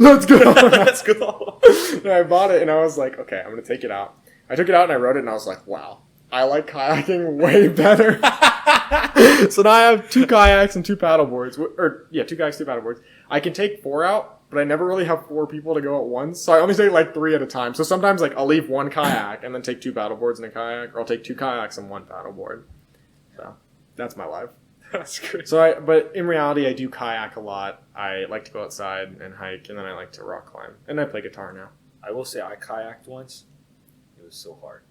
Let's go. Let's go. And I bought it and I was like, okay, I'm going to take it out. I took it out and I rode it and I was like, wow, I like kayaking way better. So now I have 2 kayaks and 2 paddleboards. 2 kayaks, 2 paddleboards. I can take 4 out, but I never really have 4 people to go at once. So I only take like 3 at a time. So sometimes like I'll leave 1 kayak and then take 2 paddleboards and a kayak, or I'll take 2 kayaks and 1 paddleboard. So that's my life. That's great. But in reality, I do kayak a lot. I like to go outside and hike, and then I like to rock climb. And I play guitar now. I will say I kayaked once. It was so hard.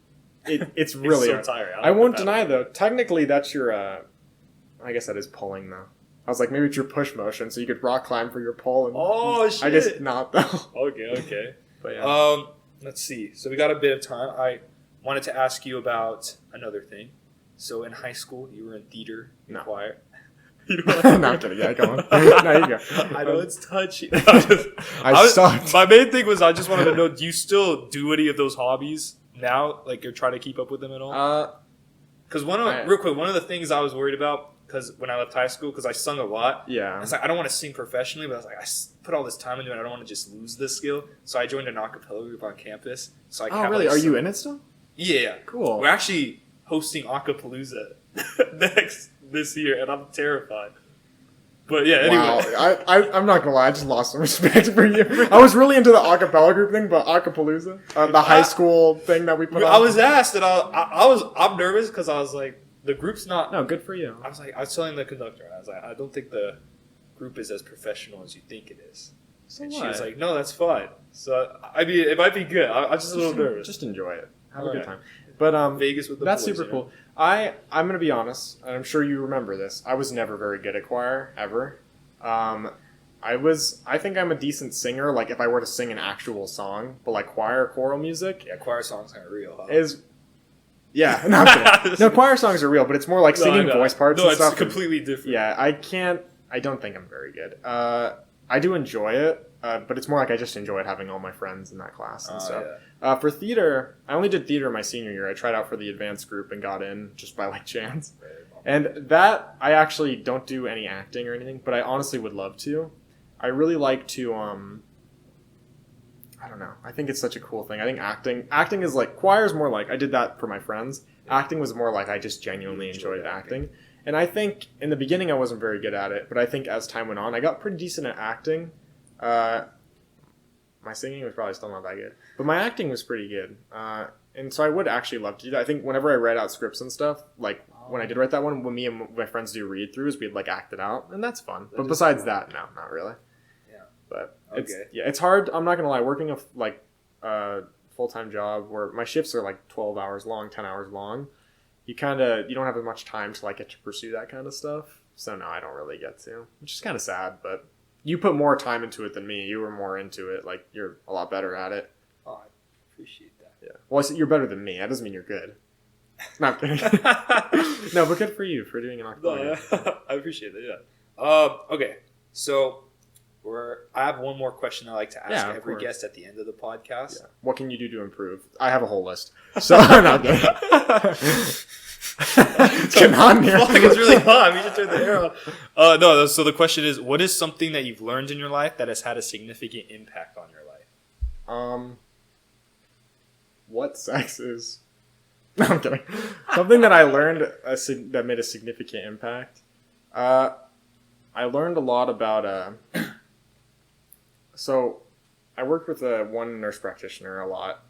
It's really so tiring. I won't deny, though, technically that's your, I guess that is pulling, though. I was like, maybe it's your push motion, so you could rock climb for your pull. And oh, shit. I guess not, though. Okay. But yeah. Let's see. So we got a bit of time. I wanted to ask you about another thing. So in high school, you were in theater, choir. No, I'm kidding. Yeah, come on. No, you go. I know it's touchy. I sucked. My main thing was I just wanted to know, do you still do any of those hobbies now? Like, you're trying to keep up with them at all? Because real quick, one of the things I was worried about, because when I left high school, because I sung a lot. Yeah. I was like, I don't want to sing professionally, but I was like, I put all this time into it. I don't want to just lose this skill. So I joined an a cappella group on campus. So I really? Are you in it still? Yeah. Cool. We're actually hosting Acapalooza this year, and I'm terrified. But yeah, anyway. Wow. I'm not gonna lie, I just lost some respect for you. I was really into the acapella group thing, but Acapalooza, the high school thing that we put on. I was asked, and I'm nervous because I was like, the group's not. No, good for you. I was telling the conductor, I was like, I don't think the group is as professional as you think it is. So and what? she was like, no, that's fine. So I mean, it might be good. I'm just a little nervous. Just enjoy it. Have a All good right. time. But Vegas with the that's boys, super cool. I'm gonna be honest, and I'm sure you remember this. I was never very good at choir ever. I think I'm a decent singer. Like if I were to sing an actual song, but like choral music, Yeah, choir songs aren't real. Huh? is. Yeah, no, I'm kidding. No, choir songs are real, but it's more like singing voice parts and stuff. No, it's completely different. Yeah, I don't think I'm very good. I do enjoy it, but it's more like I just enjoyed having all my friends in that class and stuff. Yeah. For theater, I only did theater my senior year. I tried out for the advanced group and got in just by like chance. And that, I actually don't do any acting or anything, but I honestly would love to. I really like to, I don't know. I think it's such a cool thing. I think acting is like, choir is more like, I did that for my friends. Acting was more like I just genuinely enjoyed acting. And I think in the beginning I wasn't very good at it, but I think as time went on, I got pretty decent at acting. My singing was probably still not that good, but my acting was pretty good. And so I would actually love to do that. I think whenever I read out scripts and stuff, like when I did write that one, when me and my friends do read-throughs, we'd like act it out, and that's fun. But besides that, no, not really. Yeah. But Okay. it's hard. I'm not gonna lie. Working a full-time job where my shifts are like 12 hours long, 10 hours long, you don't have as much time to like get to pursue that kind of stuff. So no, I don't really get to, which is kind of sad. But you put more time into it than me. You were more into it. Like you're a lot better at it. Oh, I appreciate that. Yeah. Well, I said you're better than me. That doesn't mean you're good. Not kidding. No, but good for you for doing an acapella. No, I appreciate it. Yeah. Okay. So I have one more question I like to ask every guest at the end of the podcast. Yeah. What can you do to improve? I have a whole list. So not good. Get on here. It's really hot. We should turn the air on. No. So the question is, what is something that you've learned in your life that has had a significant impact on your life? What sex is? No, I'm kidding. Something that I learned that made a significant impact. I learned a lot about. So, I worked with one nurse practitioner a lot,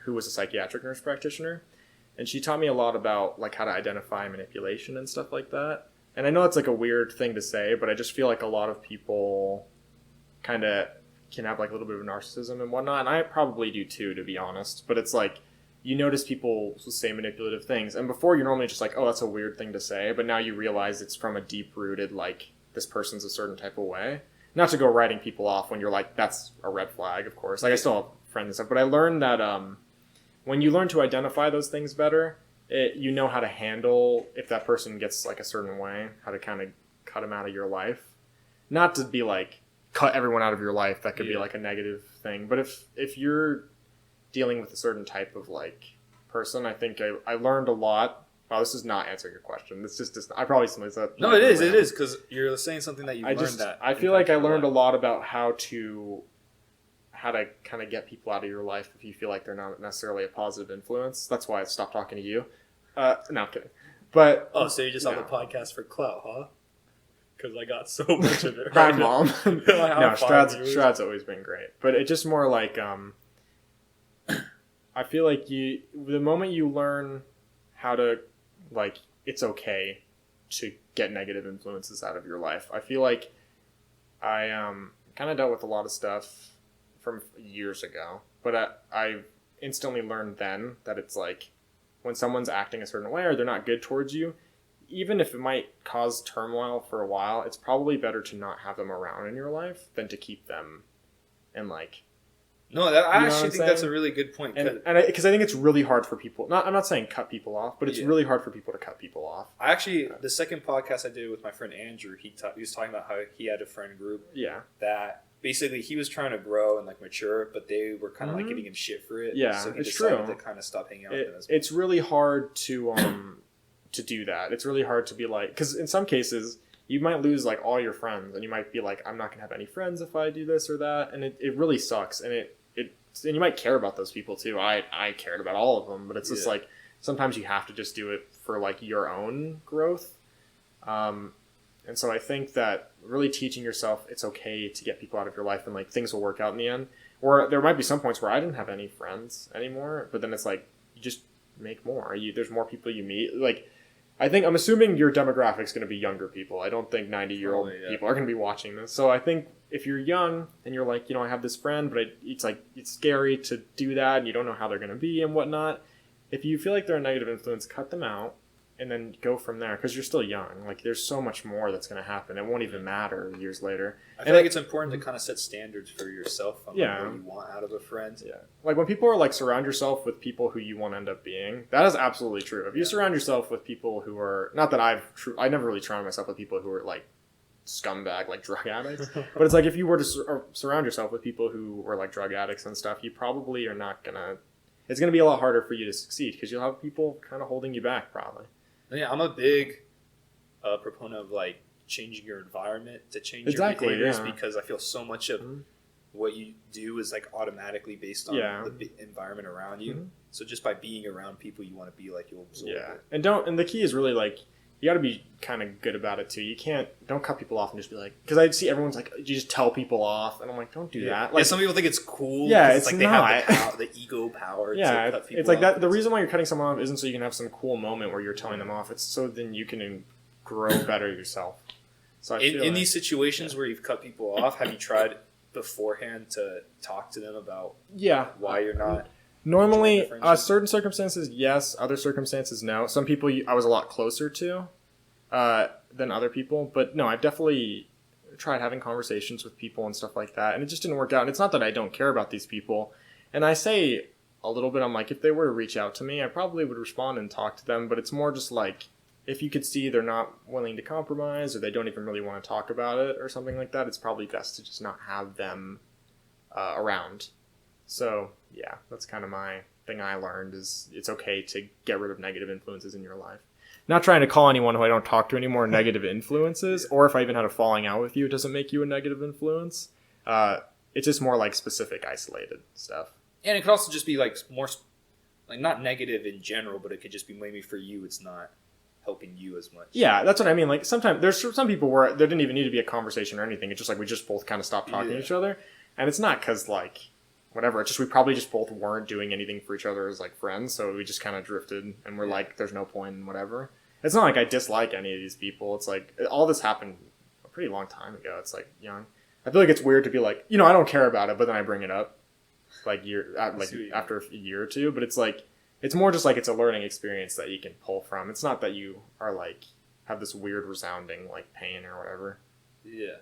who was a psychiatric nurse practitioner, and she taught me a lot about like how to identify manipulation and stuff like that. And I know it's like a weird thing to say, but I just feel like a lot of people kind of can have like a little bit of narcissism and whatnot, and I probably do too, to be honest. But it's like you notice people say manipulative things, and before you're normally just like, oh, that's a weird thing to say, but now you realize it's from a deep-rooted like this person's a certain type of way. Not to go writing people off when you're like, that's a red flag, of course. Like I still have friends and stuff, but I learned that when you learn to identify those things better, you know how to handle if that person gets like a certain way, how to kind of cut them out of your life. Not to be like cut everyone out of your life. That could be like a negative thing. But if you're dealing with a certain type of like person, I think I learned a lot. Wow, this is not answering your question. This just I probably something that. No, it is because you're saying something that you learned that. I feel like I learned a lot about how to kind of get people out of your life if you feel like they're not necessarily a positive influence. That's why I stopped talking to you. No, I'm kidding. But so you're just on the podcast for clout, huh? Because I got so much of it. Hi, Mom. No, Strad's always been great, but it's just more like I feel like the moment you learn how to like it's okay to get negative influences out of your life. I feel like I kind of dealt with a lot of stuff from years ago, but I instantly learned then that it's like when someone's acting a certain way or they're not good towards you, even if it might cause turmoil for a while, it's probably better to not have them around in your life than to keep them in like. No, I actually think that's a really good point. Because I think it's really hard for people. I'm not saying cut people off, but it's really hard for people to cut people off. The second podcast I did with my friend Andrew, he was talking about how he had a friend group. Yeah. That basically he was trying to grow and like mature, but they were kind of like giving him shit for it. Yeah, so he it's decided true. to kind of stop hanging out with them as much. It's really hard to to do that. It's really hard to be like, because in some cases you might lose like all your friends, and you might be like, I'm not gonna have any friends if I do this or that, and it really sucks. And and you might care about those people too. I cared about all of them, but it's just like sometimes you have to just do it for like your own growth. And so I think that really teaching yourself it's okay to get people out of your life and like things will work out in the end. Or there might be some points where I didn't have any friends anymore, but then it's like you just make more. There's more people you meet. Like I'm assuming your demographic is going to be younger people. I don't think 90-year-old people are going to be watching this. So I think if you're young and you're like, I have this friend, but it's scary to do that and you don't know how they're going to be and whatnot. If you feel like they're a negative influence, cut them out and then go from there because you're still young. Like there's so much more that's going to happen. It won't even matter years later. I feel like it's important to kind of set standards for yourself on what you want out of a friend. Yeah. Like when people are like surround yourself with people who you want to end up being, that is absolutely true. If you surround yourself with people who are, not that I never really surrounded myself with people who are like scumbag, like drug addicts, but it's like if you were to surround yourself with people who were like drug addicts and stuff, you probably are not gonna, it's gonna be a lot harder for you to succeed because you'll have people kind of holding you back probably. Yeah, I'm a big proponent of like changing your environment to change your behaviors because I feel so much of what you do is like automatically based on the environment around you. So just by being around people you want to be like, you'll absorb it. And the key is really like you got to be kind of good about it too. You don't cut people off and just be like, because I see everyone's like, you just tell people off, and I'm like, don't do that. Like some people think it's cool. Yeah, it's like not. They have the ego power. To cut people it's like off. that. The reason why you're cutting someone off isn't so you can have some cool moment where you're telling them off. It's so then you can grow better yourself. So in these situations where you've cut people off, have you tried beforehand to talk to them about why you're not? Normally, certain circumstances, yes. Other circumstances, no. Some people I was a lot closer to than other people. But no, I've definitely tried having conversations with people and stuff like that. And it just didn't work out. And it's not that I don't care about these people. And I say a little bit, I'm like, if they were to reach out to me, I probably would respond and talk to them. But it's more just like, if you could see they're not willing to compromise or they don't even really want to talk about it or something like that, it's probably best to just not have them around. So, yeah, that's kind of my thing I learned is it's okay to get rid of negative influences in your life. Not trying to call anyone who I don't talk to anymore negative influences, or if I even had a falling out with you, it doesn't make you a negative influence. It's just more like specific, isolated stuff. And it could also just be like more, like not negative in general, but it could just be maybe for you it's not helping you as much. Yeah, that's what I mean. Like sometimes there's some people where there didn't even need to be a conversation or anything. It's just like we just both kind of stopped talking to each other, and it's not because like whatever. It's just we probably just both weren't doing anything for each other as like friends, so we just kind of drifted, and we're like, there's no point in whatever. It's not like I dislike any of these people. It's like all this happened a pretty long time ago. It's like young. I feel like it's weird to be like, I don't care about it, but then I bring it up like after a year or two. But it's like it's more just like it's a learning experience that you can pull from. It's not that you are like have this weird resounding like pain or whatever. Yeah.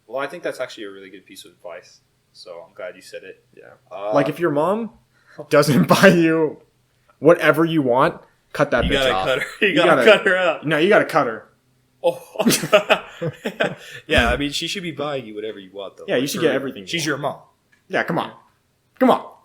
Well, I think that's actually a really good piece of advice. So I'm glad you said it. Yeah. Like if your mom doesn't buy you whatever you want, cut that bitch off. Cut her. You gotta cut her out. No, you gotta cut her. Oh. Yeah, I mean, she should be buying you whatever you want, though. Yeah, you should get everything. She's your mom. Yeah, come on. Well,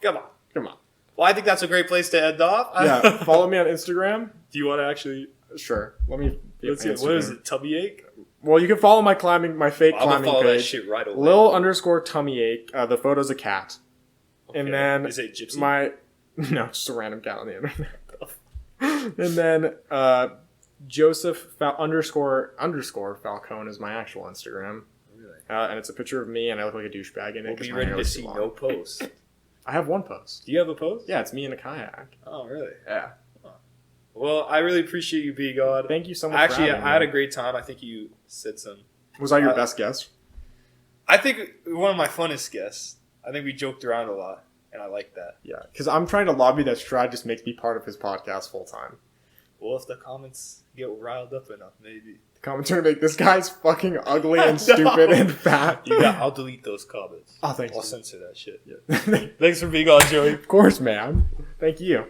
I think that's a great place to end off. Yeah, follow me on Instagram. Do you want to actually? Sure. Let's see. What is it? Tummy ache? Well, you can follow my fake climbing I'm gonna follow page. that shit right away. Lil_tummy ache. The photo's a cat. Okay. And then is it Gypsy? No, just a random cat on the internet. And then Joseph _ Falcone is my actual Instagram. Really? And it's a picture of me, and I look like a douchebag in it. We'll be ready to see no post. I have one post. Do you have a post? Yeah, it's me in a kayak. Oh, really? Yeah. Huh. Well, I really appreciate you being on. Thank you so much. Actually, for having I had me. a great time. I think you said some. Was I your best guest? I think one of my funnest guests. I think we joked around a lot, and I like that. Yeah, because I'm trying to lobby that Strad just makes me part of his podcast full time. Well, if the comments get riled up enough, maybe. The comments are gonna make this guy's fucking ugly and stupid and fat. I'll delete those comments. Oh, thanks. I'll censor that shit. Yeah. Thanks for being on, Joey. Of course, man. Thank you.